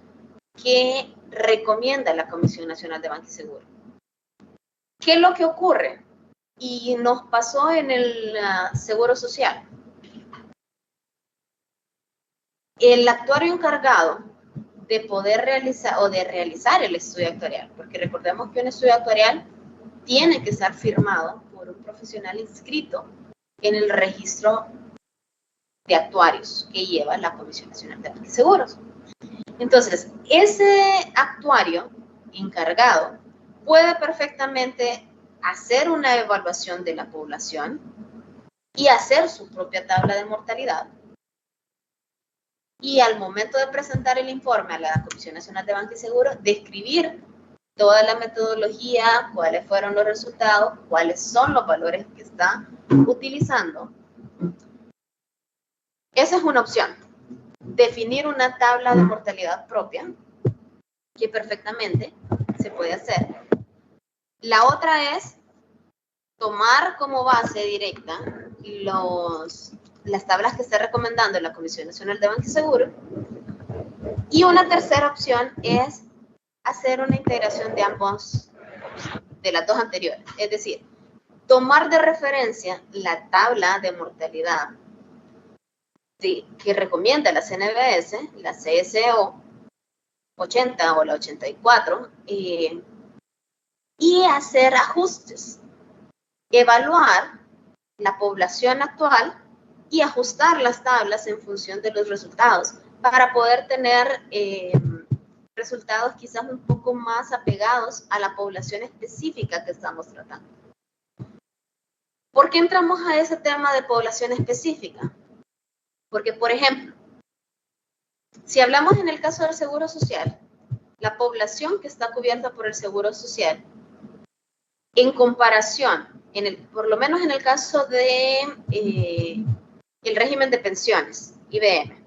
que recomienda la Comisión Nacional de Banca y Seguro. ¿Qué es lo que ocurre? Y nos pasó en el Seguro Social. El actuario encargado de poder realizar o de realizar el estudio actuarial, porque recordemos que un estudio actuarial tiene que estar firmado por un profesional inscrito en el registro de actuarios que lleva la Comisión Nacional de Banca y Seguros. Entonces, ese actuario encargado puede perfectamente hacer una evaluación de la población y hacer su propia tabla de mortalidad. Y al momento de presentar el informe a la Comisión Nacional de Banca y Seguro, describir toda la metodología, cuáles fueron los resultados, cuáles son los valores que está utilizando. Esa es una opción. Definir una tabla de mortalidad propia, que perfectamente se puede hacer. La otra es tomar como base directa las tablas que está recomendando la Comisión Nacional de Banca y Seguro. Y una tercera opción es hacer una integración de las dos anteriores. Es decir, tomar de referencia la tabla de mortalidad que recomienda la CNBS, la CSO 80 o la 84, y hacer ajustes. Evaluar la población actual y ajustar las tablas en función de los resultados para poder tener resultados quizás un poco más apegados a la población específica que estamos tratando. ¿Por qué entramos a ese tema de población específica? Porque, por ejemplo, si hablamos en el caso del Seguro Social, la población que está cubierta por el Seguro Social, en comparación, por lo menos en el caso de el régimen de pensiones, IBM,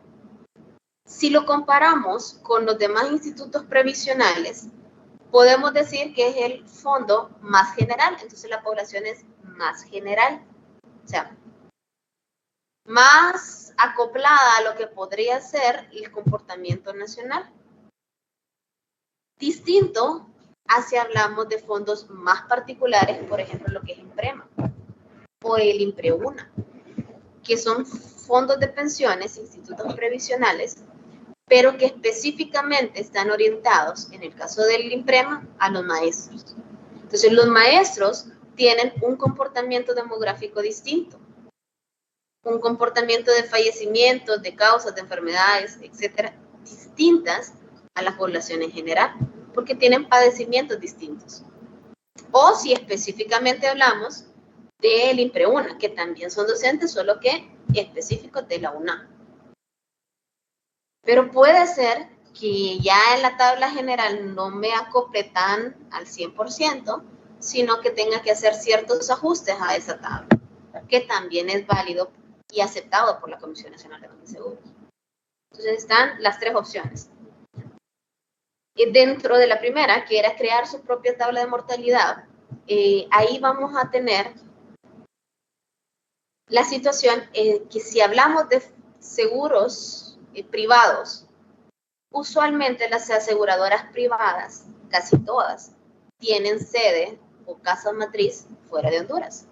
si lo comparamos con los demás institutos previsionales, podemos decir que es el fondo más general, entonces la población es más general, o sea, más acoplada a lo que podría ser el comportamiento nacional. Distinto a si hablamos de fondos más particulares, por ejemplo, lo que es IMPREMA o el IMPREUNA, que son fondos de pensiones, institutos previsionales, pero que específicamente están orientados, en el caso del IMPREMA, a los maestros. Entonces, los maestros tienen un comportamiento demográfico distinto, un comportamiento de fallecimientos, de causas, de enfermedades, etcétera, distintas a la población en general, porque tienen padecimientos distintos. O si específicamente hablamos del IMPREUNA, que también son docentes, solo que específicos de la UNAM. Pero puede ser que ya en la tabla general no me acople tan al 100%, sino que tenga que hacer ciertos ajustes a esa tabla, que también es válido y aceptado por la Comisión Nacional de Banca y Seguros. Entonces están las tres opciones. Y dentro de la primera, que era crear su propia tabla de mortalidad, ahí vamos a tener la situación que si hablamos de seguros privados, usualmente las aseguradoras privadas, casi todas, tienen sede o casa matriz fuera de Honduras.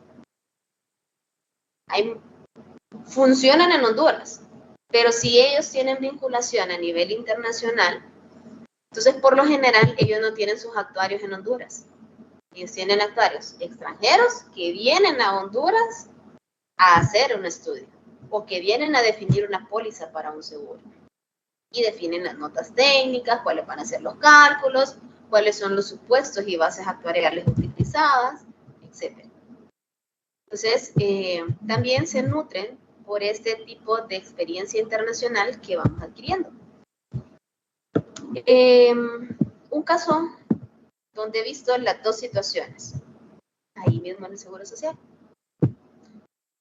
Funcionan en Honduras, pero si ellos tienen vinculación a nivel internacional, entonces por lo general ellos no tienen sus actuarios en Honduras. Ellos tienen actuarios extranjeros que vienen a Honduras a hacer un estudio o que vienen a definir una póliza para un seguro. Y definen las notas técnicas, cuáles van a ser los cálculos, cuáles son los supuestos y bases actuariales utilizadas, etc. Entonces, también se nutren por este tipo de experiencia internacional que vamos adquiriendo. Un caso donde he visto las dos situaciones, ahí mismo en el Seguro Social.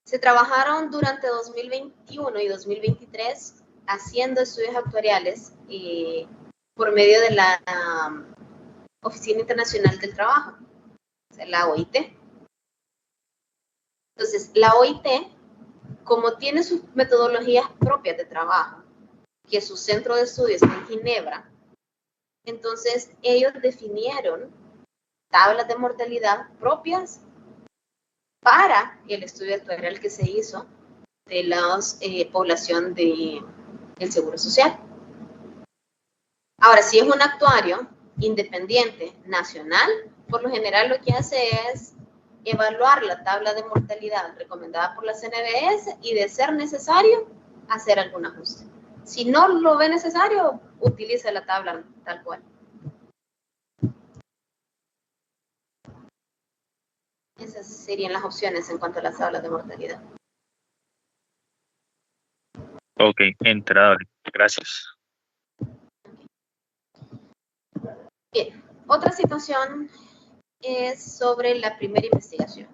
Se trabajaron durante 2021 y 2023 haciendo estudios actuariales por medio de la Oficina Internacional del Trabajo, o sea, la OIT. Entonces, la OIT, como tiene sus metodologías propias de trabajo, que su centro de estudio está en Ginebra, entonces ellos definieron tablas de mortalidad propias para el estudio actuarial que se hizo de la población del Seguro Social. Ahora, si es un actuario independiente nacional, por lo general lo que hace es evaluar la tabla de mortalidad recomendada por la CNBS y, de ser necesario, hacer algún ajuste. Si no lo ve necesario, utiliza la tabla tal cual. Esas serían las opciones en cuanto a las tablas de mortalidad. Ok, entrable. Gracias. Bien, otra situación es sobre la primera investigación.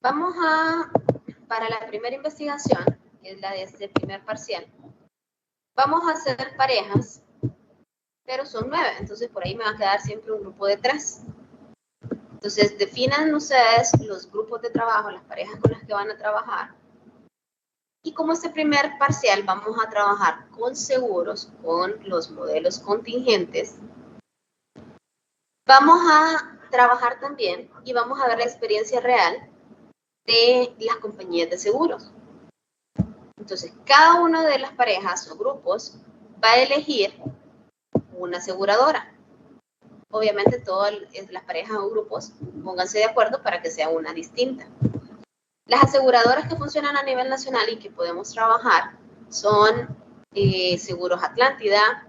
Vamos para la primera investigación, que es la de este primer parcial, vamos a hacer parejas, pero son 9, entonces por ahí me va a quedar siempre un grupo de 3. Entonces, definan ustedes los grupos de trabajo, las parejas con las que van a trabajar. Y como este primer parcial vamos a trabajar con seguros, con los modelos contingentes, vamos a trabajar también y vamos a ver la experiencia real de las compañías de seguros. Entonces, cada una de las parejas o grupos va a elegir una aseguradora. Obviamente, todas las parejas o grupos pónganse de acuerdo para que sea una distinta. Las aseguradoras que funcionan a nivel nacional y que podemos trabajar son Seguros Atlántida,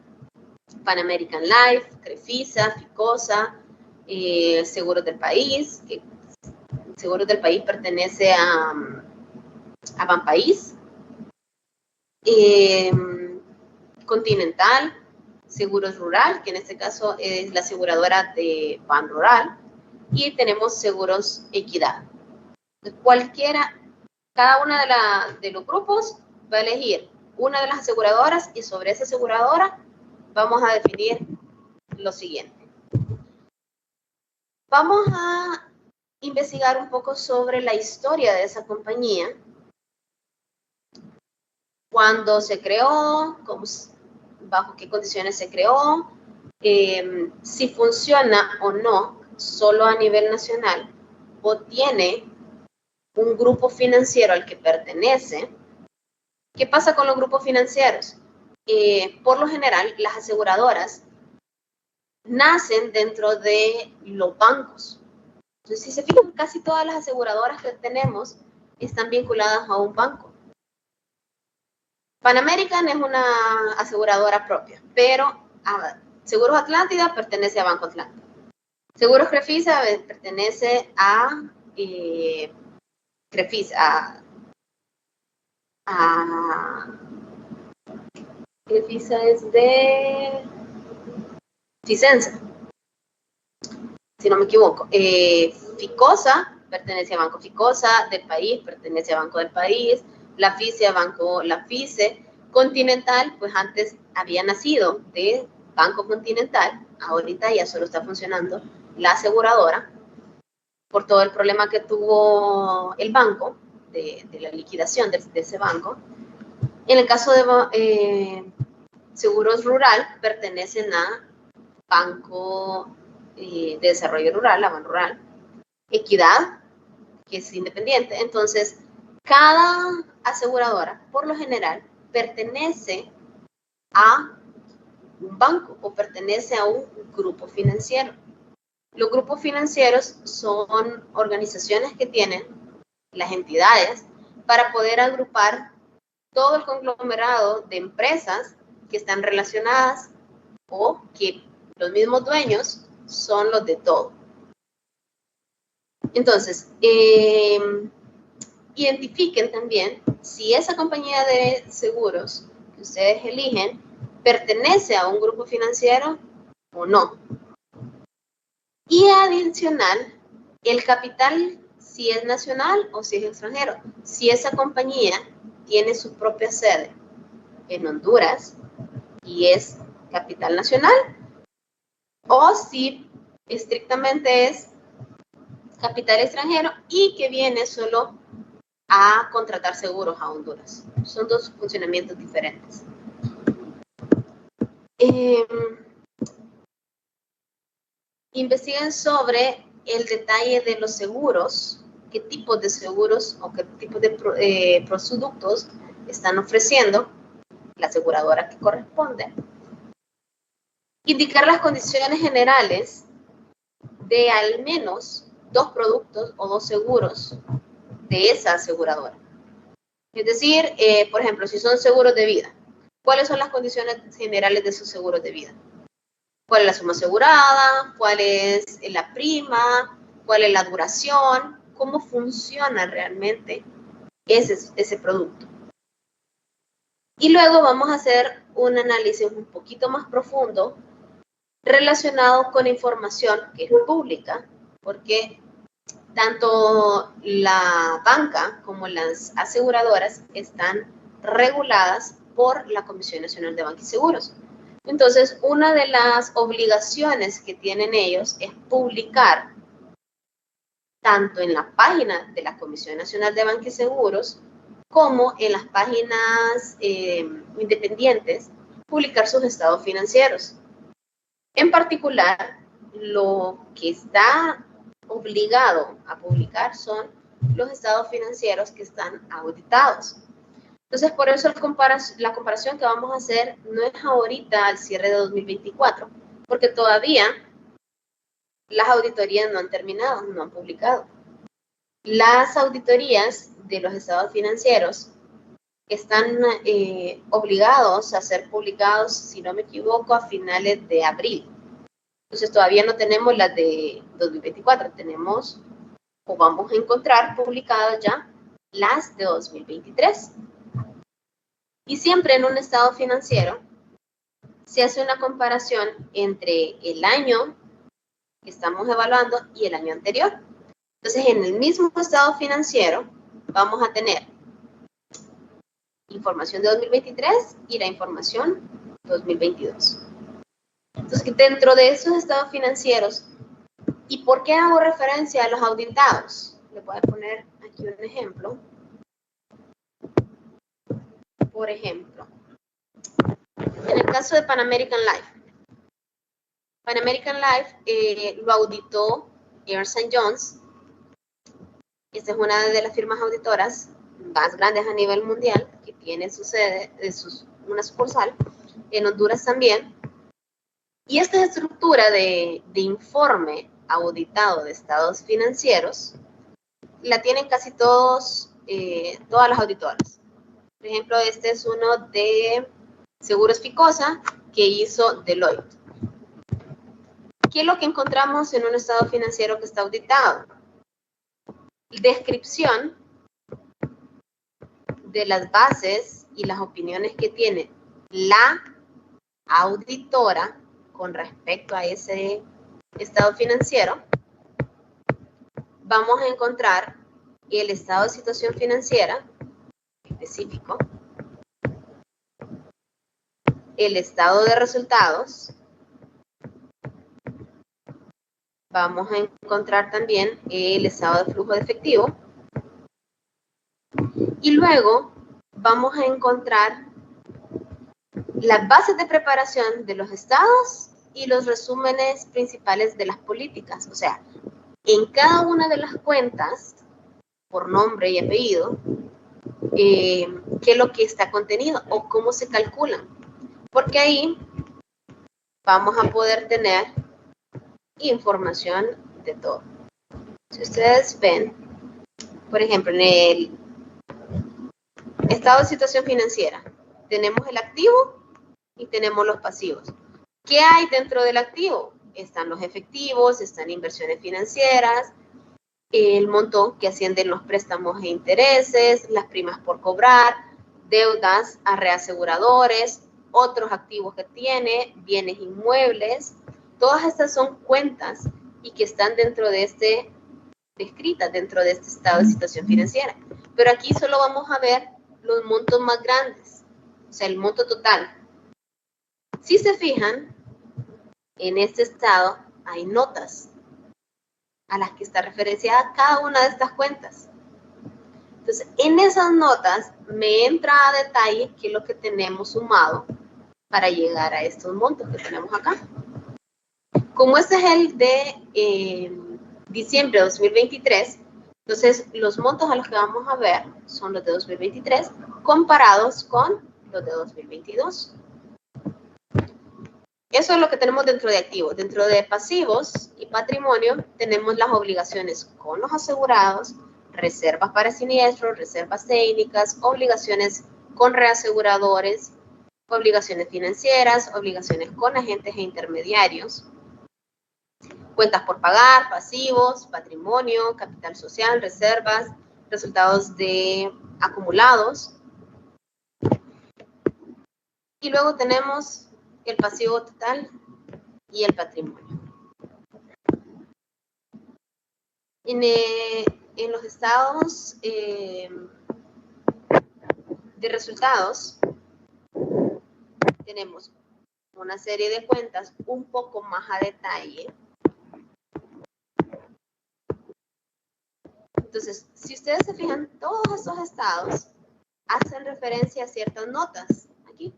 Pan American Life, Crefisa, Ficosa, Seguros del País, que Seguros del País pertenece a Banpaís, Continental, Seguros Rural, que en este caso es la aseguradora de Ban Rural, y tenemos Seguros Equidad. Cualquiera, cada una de los grupos va a elegir una de las aseguradoras y sobre esa aseguradora vamos a definir lo siguiente. Vamos a investigar un poco sobre la historia de esa compañía, cuándo se creó, bajo qué condiciones se creó, si funciona o no solo a nivel nacional o tiene un grupo financiero al que pertenece. ¿Qué pasa con los grupos financieros? Por lo general, las aseguradoras nacen dentro de los bancos. Entonces, si se fijan, casi todas las aseguradoras que tenemos están vinculadas a un banco. Pan American es una aseguradora propia, pero Seguros Atlántida pertenece a Banco Atlántico. Seguros Crefisa pertenece a Crefisa. Crefisa es de Ficenza, si no me equivoco. Ficosa pertenece a Banco Ficosa, del País pertenece a Banco del País, la FICE a Banco La FICE, Continental, pues antes había nacido de Banco Continental, ahorita ya solo está funcionando la aseguradora por todo el problema que tuvo el banco, de la liquidación de ese banco. En el caso de Seguros Rural, pertenecen a Banco de Desarrollo Rural, a Ban Rural. Equidad, que es independiente. Entonces, cada aseguradora, por lo general, pertenece a un banco o pertenece a un grupo financiero. Los grupos financieros son organizaciones que tienen las entidades para poder agrupar todo el conglomerado de empresas que están relacionadas o que los mismos dueños son los de todo. Entonces, identifiquen también si esa compañía de seguros que ustedes eligen pertenece a un grupo financiero o no. Y adicional, el capital, si es nacional o si es extranjero. Si esa compañía tiene su propia sede en Honduras y es capital nacional, o si estrictamente es capital extranjero y que viene solo a contratar seguros a Honduras. Son dos funcionamientos diferentes. Investiguen sobre el detalle de los seguros, qué tipos de seguros o qué tipos de productos están ofreciendo la aseguradora que corresponde. Indicar las condiciones generales de al menos 2 productos o 2 seguros de esa aseguradora. Es decir, por ejemplo, si son seguros de vida, ¿cuáles son las condiciones generales de esos seguros de vida? ¿Cuál es la suma asegurada? ¿Cuál es la prima? ¿Cuál es la duración? ¿Cómo funciona realmente ese producto? Y luego vamos a hacer un análisis un poquito más profundo relacionado con información que es pública, porque tanto la banca como las aseguradoras están reguladas por la Comisión Nacional de Banca y Seguros. Entonces, una de las obligaciones que tienen ellos es publicar tanto en la página de la Comisión Nacional de Banca y Seguros como en las páginas independientes, publicar sus estados financieros. En particular, lo que está obligado a publicar son los estados financieros que están auditados. Entonces, por eso la comparación que vamos a hacer no es ahorita al cierre de 2024, porque todavía las auditorías no han terminado, no han publicado. Las auditorías de los estados financieros están obligados a ser publicados, si no me equivoco, a finales de abril. Entonces, todavía no tenemos las de 2024, tenemos o vamos a encontrar publicadas ya las de 2023. Y siempre en un estado financiero se hace una comparación entre el año que estamos evaluando y el año anterior. Entonces, en el mismo estado financiero vamos a tener información de 2023 y la información 2022. Entonces, dentro de esos estados financieros, ¿y por qué hago referencia a los auditados? Le voy a poner aquí un ejemplo. Por ejemplo, en el caso de Pan American Life. Pan American Life lo auditó Ernst & Young. Esta es una de las firmas auditoras más grandes a nivel mundial, que tiene su sede, una sucursal, en Honduras también. Y esta estructura de informe auditado de estados financieros la tienen casi todas las auditoras. Por ejemplo, este es uno de Seguros Ficosa que hizo Deloitte. ¿Qué es lo que encontramos en un estado financiero que está auditado? Descripción de las bases y las opiniones que tiene la auditora con respecto a ese estado financiero. Vamos a encontrar el estado de situación financiera específico, el estado de resultados. Vamos a encontrar también el estado de flujo de efectivo. Y luego vamos a encontrar las bases de preparación de los estados y los resúmenes principales de las políticas. O sea, en cada una de las cuentas, por nombre y apellido, qué es lo que está contenido o cómo se calculan. Porque ahí vamos a poder tener información de todo. Si ustedes ven, por ejemplo, en el estado de situación financiera, tenemos el activo y tenemos los pasivos. ¿Qué hay dentro del activo? Están los efectivos, están inversiones financieras, el monto que ascienden los préstamos e intereses, las primas por cobrar, deudas a reaseguradores, otros activos que tiene, bienes inmuebles. Todas estas son cuentas y que están dentro de descritas dentro de este estado de situación financiera. Pero aquí solo vamos a ver los montos más grandes, o sea, el monto total. Si se fijan, en este estado hay notas a las que está referenciada cada una de estas cuentas. Entonces, en esas notas me entra a detalle qué es lo que tenemos sumado para llegar a estos montos que tenemos acá. Como este es el de diciembre de 2023, entonces los montos a los que vamos a ver son los de 2023 comparados con los de 2022. Eso es lo que tenemos dentro de activos. Dentro de pasivos y patrimonio tenemos las obligaciones con los asegurados, reservas para siniestros, reservas técnicas, obligaciones con reaseguradores, obligaciones financieras, obligaciones con agentes e intermediarios, cuentas por pagar, pasivos, patrimonio, capital social, reservas, resultados de acumulados. Y luego tenemos el pasivo total y el patrimonio. En los estados de resultados tenemos una serie de cuentas un poco más a detalle. Entonces, si ustedes se fijan, todos estos estados hacen referencia a ciertas notas aquí.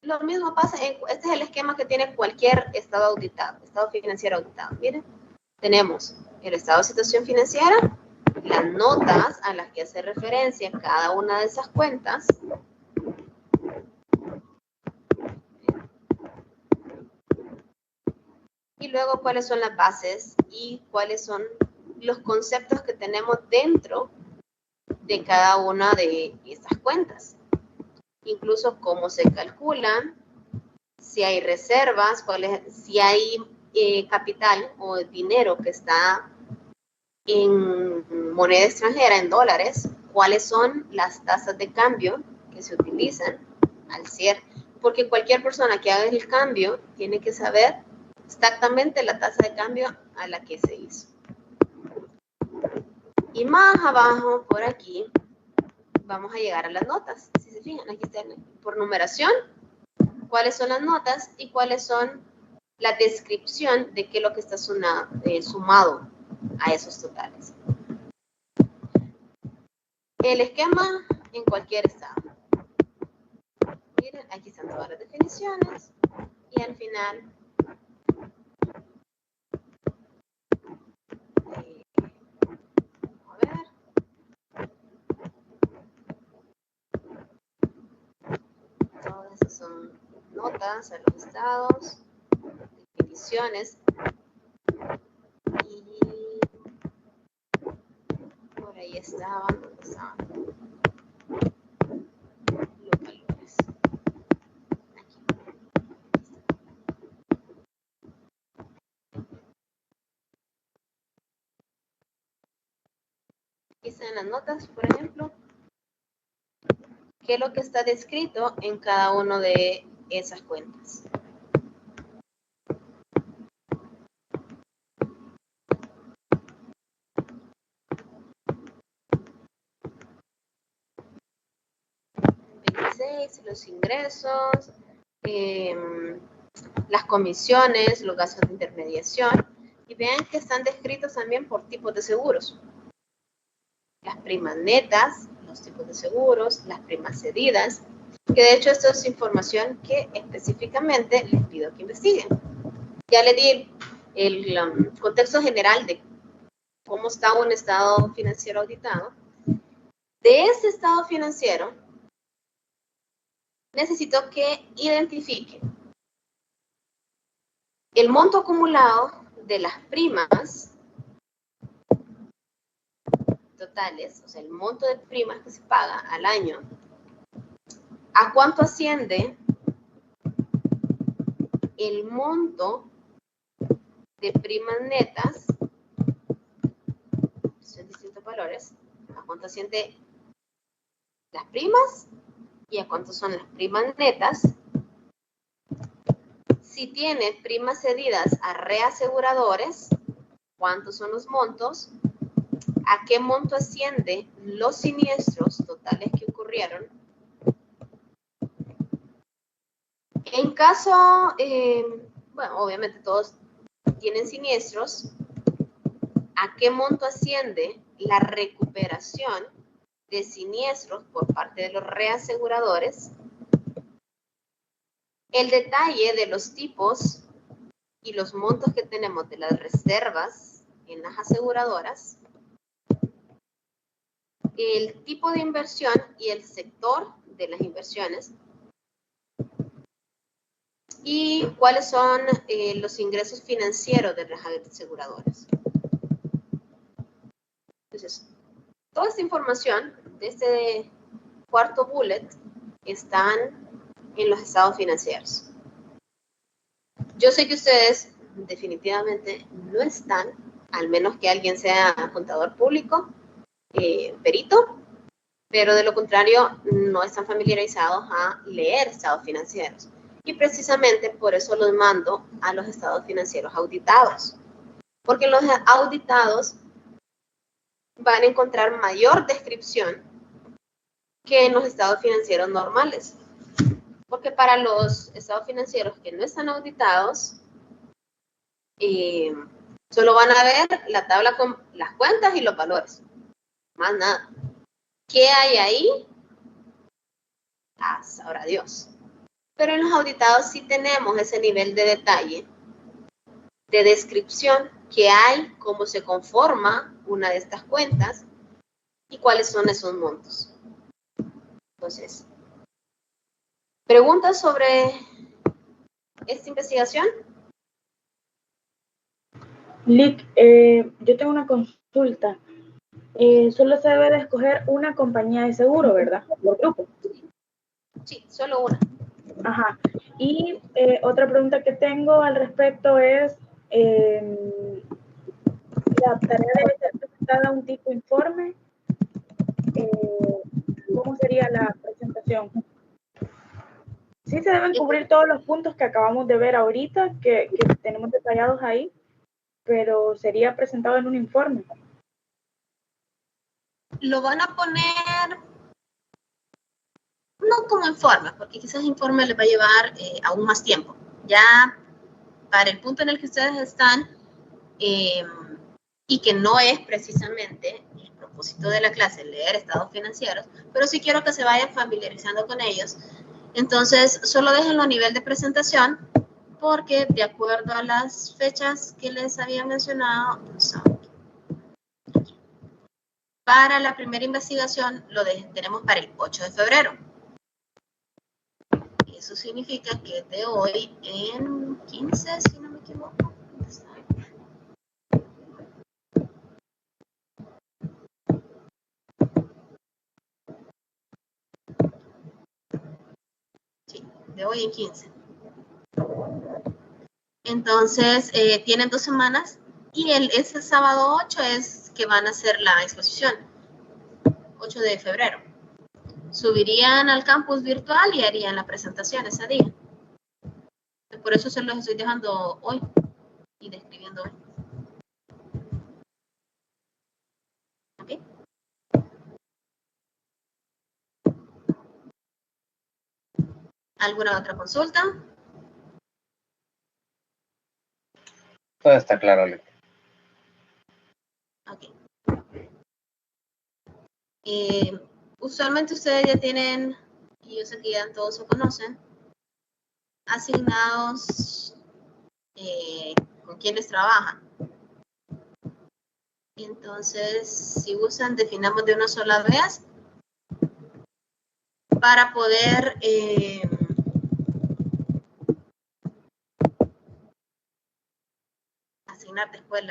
Lo mismo pasa, este es el esquema que tiene cualquier estado auditado, estado financiero auditado. Miren, tenemos el estado de situación financiera, las notas a las que hace referencia cada una de esas cuentas. Y luego cuáles son las bases y cuáles son los conceptos que tenemos dentro de cada una de estas cuentas. Incluso cómo se calculan, si hay reservas, si hay capital o dinero que está en moneda extranjera, en dólares, cuáles son las tasas de cambio que se utilizan al cierre. Porque cualquier persona que haga el cambio tiene que saber exactamente la tasa de cambio a la que se hizo. Y más abajo, por aquí, vamos a llegar a las notas. Si se fijan, aquí están por numeración, cuáles son las notas y cuáles son la descripción de qué es lo que está sumado a esos totales. El esquema en cualquier estado. Miren, aquí están todas las definiciones y al final a ver. Todas esas son notas a los estados, definiciones y por ahí estaban, ¿dónde estaban? Los valores. Aquí están las notas, por ejemplo, qué es lo que está descrito en cada una de esas cuentas. Los ingresos, las comisiones, los gastos de intermediación, y vean que están descritos también por tipos de seguros. Las primas netas, los tipos de seguros, las primas cedidas, que de hecho esto es información que específicamente les pido que investiguen. Ya les di el contexto general de cómo está un estado financiero auditado. De ese estado financiero, necesito que identifiquen el monto acumulado de las primas totales, o sea, el monto de primas que se paga al año, ¿a cuánto asciende el monto de primas netas? Son distintos valores. ¿A cuánto asciende las primas y a cuánto son las primas netas? Si tiene primas cedidas a reaseguradores, ¿cuántos son los montos? ¿A qué monto asciende los siniestros totales que ocurrieron? En caso, bueno, obviamente todos tienen siniestros, ¿a qué monto asciende la recuperación de siniestros por parte de los reaseguradores? El detalle de los tipos y los montos que tenemos de las reservas en las aseguradoras, el tipo de inversión y el sector de las inversiones, y cuáles son los ingresos financieros de las aseguradoras. Entonces, toda esta información de este cuarto bullet están en los estados financieros. Yo sé que ustedes definitivamente no están, al menos que alguien sea contador público, perito, pero de lo contrario no están familiarizados a leer estados financieros. Y precisamente por eso los mando a los estados financieros auditados. Porque los auditados van a encontrar mayor descripción que en los estados financieros normales. Porque para los estados financieros que no están auditados, solo van a ver la tabla con las cuentas y los valores. Más nada. ¿Qué hay ahí? Ah, sabrá Dios. Pero en los auditados sí tenemos ese nivel de detalle, de descripción, que hay, cómo se conforma una de estas cuentas y cuáles son esos montos. Entonces, ¿preguntas sobre esta investigación? Lick, yo tengo una consulta. Solo se debe de escoger una compañía de seguro, ¿verdad? Por grupo. Sí, solo una. Ajá. Y otra pregunta que tengo al respecto es, la tarea debe ser presentada un tipo informe. ¿Cómo sería la presentación? Sí se deben cubrir todos los puntos que acabamos de ver ahorita, que tenemos detallados ahí, pero sería presentado en un informe. Lo van a poner, no como informe, porque quizás informe les va a llevar aún más tiempo. Ya para el punto en el que ustedes están, y que no es precisamente el propósito de la clase leer estados financieros, pero sí quiero que se vayan familiarizando con ellos. Entonces, solo déjenlo a nivel de presentación, porque de acuerdo a las fechas que les había mencionado, para la primera investigación lo tenemos para el 8 de febrero. Eso significa que de hoy en 15, si no me equivoco. Sí, de hoy en 15. Entonces, tienen 2 semanas y ese sábado 8 es que van a hacer la exposición, 8 de febrero. Subirían al campus virtual y harían la presentación ese día. Por eso se los estoy dejando hoy y describiendo hoy. ¿Okay? ¿Alguna otra consulta? Todo está claro, Lick. Ok. Usualmente ustedes ya tienen, y yo sé que ya todos se conocen, asignados con quienes trabajan. Entonces, si gustan, definamos de una sola vez para poder asignar después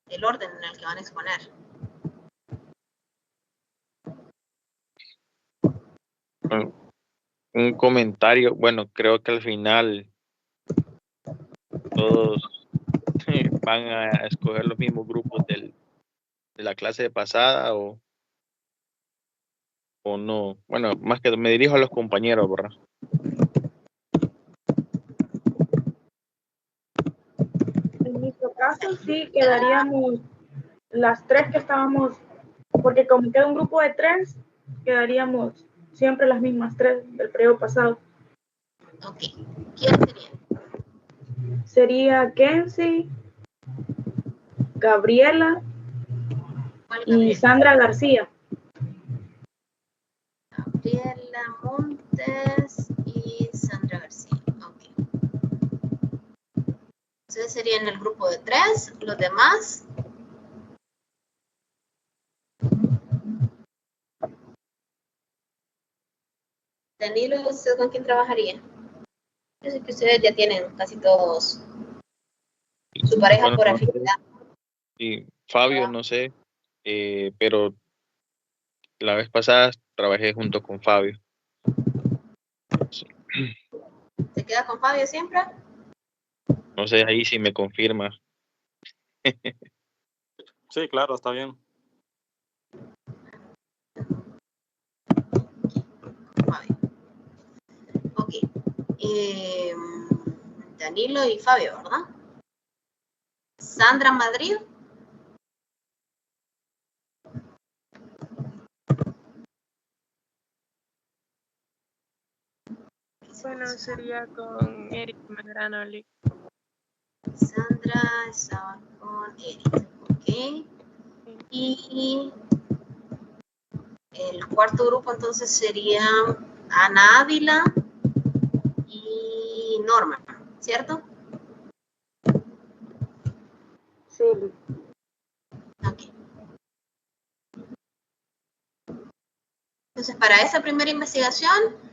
el orden en el que van a exponer. Un comentario, bueno, creo que al final todos van a escoger los mismos grupos de la clase pasada o no. Bueno, más que me dirijo a los compañeros, ¿verdad? En nuestro caso sí quedaríamos las 3 que estábamos, porque como queda un grupo de 3, quedaríamos siempre las mismas 3 del periodo pasado. Ok, ¿quiénes serían? Sería Kenzie, Gabriela y Sandra García. Gabriela Montes y Sandra García. Ok. Entonces serían el grupo de 3, los demás. Danilo, ¿usted con quién trabajaría? Yo sé que ustedes ya tienen casi todos su pareja Bueno, por no sé. afinidad. Y Fabio, no sé, pero la vez pasada trabajé junto con Fabio. Sí. ¿Se queda con Fabio siempre? No sé, ahí sí me confirma. Sí, claro, está bien. Fabio. Ok. Danilo y Fabio, ¿verdad? Sandra Madrid. Bueno, sería con Eric Medrano. Sandra estaba con Eric. Ok. Y el cuarto grupo entonces sería Ana Ávila y Norma, ¿cierto? Sí. Ok. Entonces, para esa primera investigación,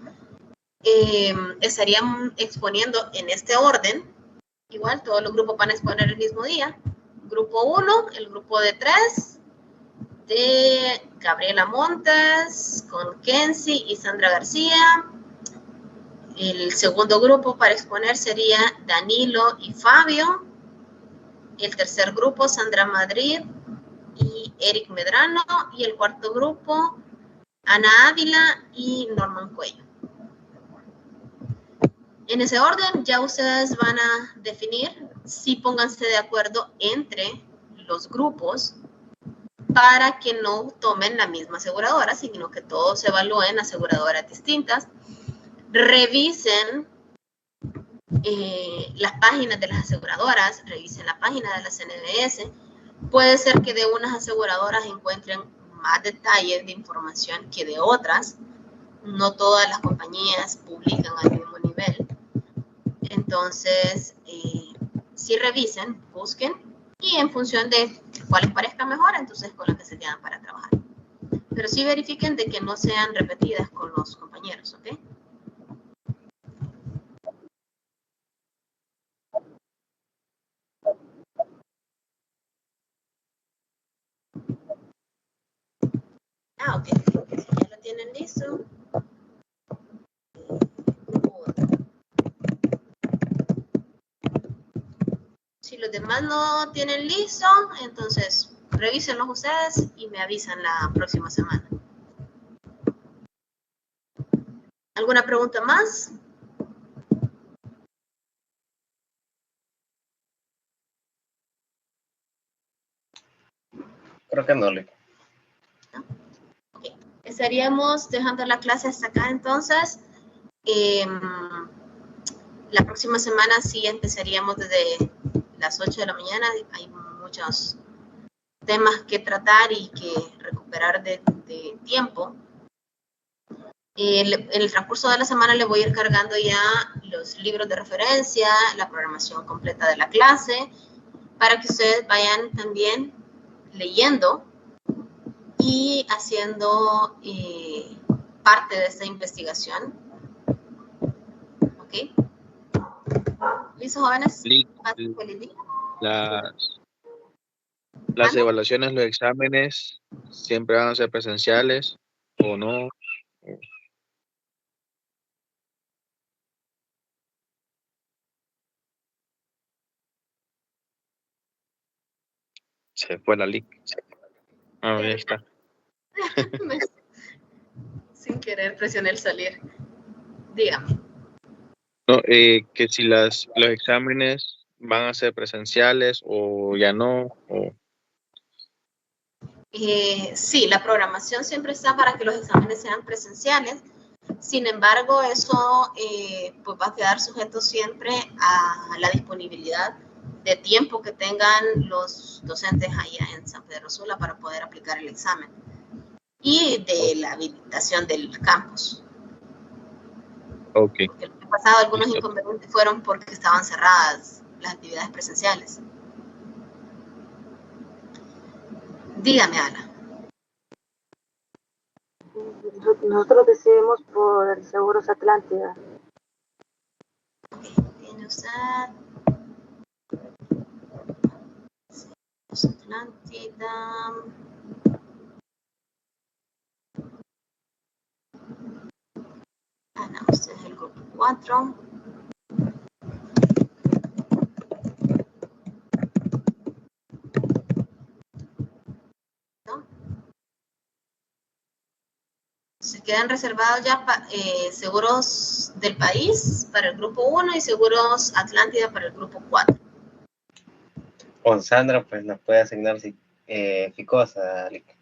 estarían exponiendo en este orden. Igual, todos los grupos van a exponer el mismo día. Grupo 1, el grupo de 3, de Gabriela Montes, con Kenzie y Sandra García. El segundo grupo para exponer sería Danilo y Fabio. El tercer grupo, Sandra Madrid y Eric Medrano. Y el cuarto grupo, Ana Ávila y Norman Cuello. En ese orden ya ustedes van a definir si pónganse de acuerdo entre los grupos para que no tomen la misma aseguradora, sino que todos evalúen aseguradoras distintas. Revisen las páginas de las aseguradoras, revisen la página de la CNBS. Puede ser que de unas aseguradoras encuentren más detalles de información que de otras. No todas las compañías publican al mismo nivel. Entonces, si revisen, busquen y en función de cuál les parezca mejor, entonces con la que se quedan para trabajar. Pero sí verifiquen de que no sean repetidas con los compañeros, ¿ok? Ok. Si ya lo tienen listo. Si los demás no tienen listo, entonces revísenlos ustedes y me avisan la próxima semana. ¿Alguna pregunta más? Creo que no, Lick. ¿No? Okay. Estaríamos dejando la clase hasta acá entonces. La próxima semana sí empezaríamos desde las 8 de la mañana. Hay muchos temas que tratar y que recuperar de tiempo. En el transcurso de la semana le voy a ir cargando ya los libros de referencia, la programación completa de la clase, para que ustedes vayan también leyendo y haciendo parte de esta investigación. ¿Ok? ¿Listo, jóvenes? Lick, Pasen feliz día. las Las ¿Mande? evaluaciones, los exámenes, siempre van a ser presenciales o no. Se fue la link. Ah, ahí está. Sin querer presioné el salir. Dígame. No, que si los exámenes van a ser presenciales o ya no. O... Sí, la programación siempre está para que los exámenes sean presenciales. Sin embargo, eso pues va a quedar sujeto siempre a la disponibilidad de tiempo que tengan los docentes allá en San Pedro Sula para poder aplicar el examen y de la habilitación del campus. Ok. Porque el año pasado algunos Listo. inconvenientes fueron porque estaban cerradas las actividades presenciales. Dígame, Ana. Nosotros decidimos por el Seguros Atlántida. Tiene usted Seguros Atlántida. Ana, usted es el grupo 4. Se quedan reservados ya seguros del país para el grupo 1 y seguros Atlántida para el grupo 4. Con Sandra, pues nos puede asignar Ficosa, Lick.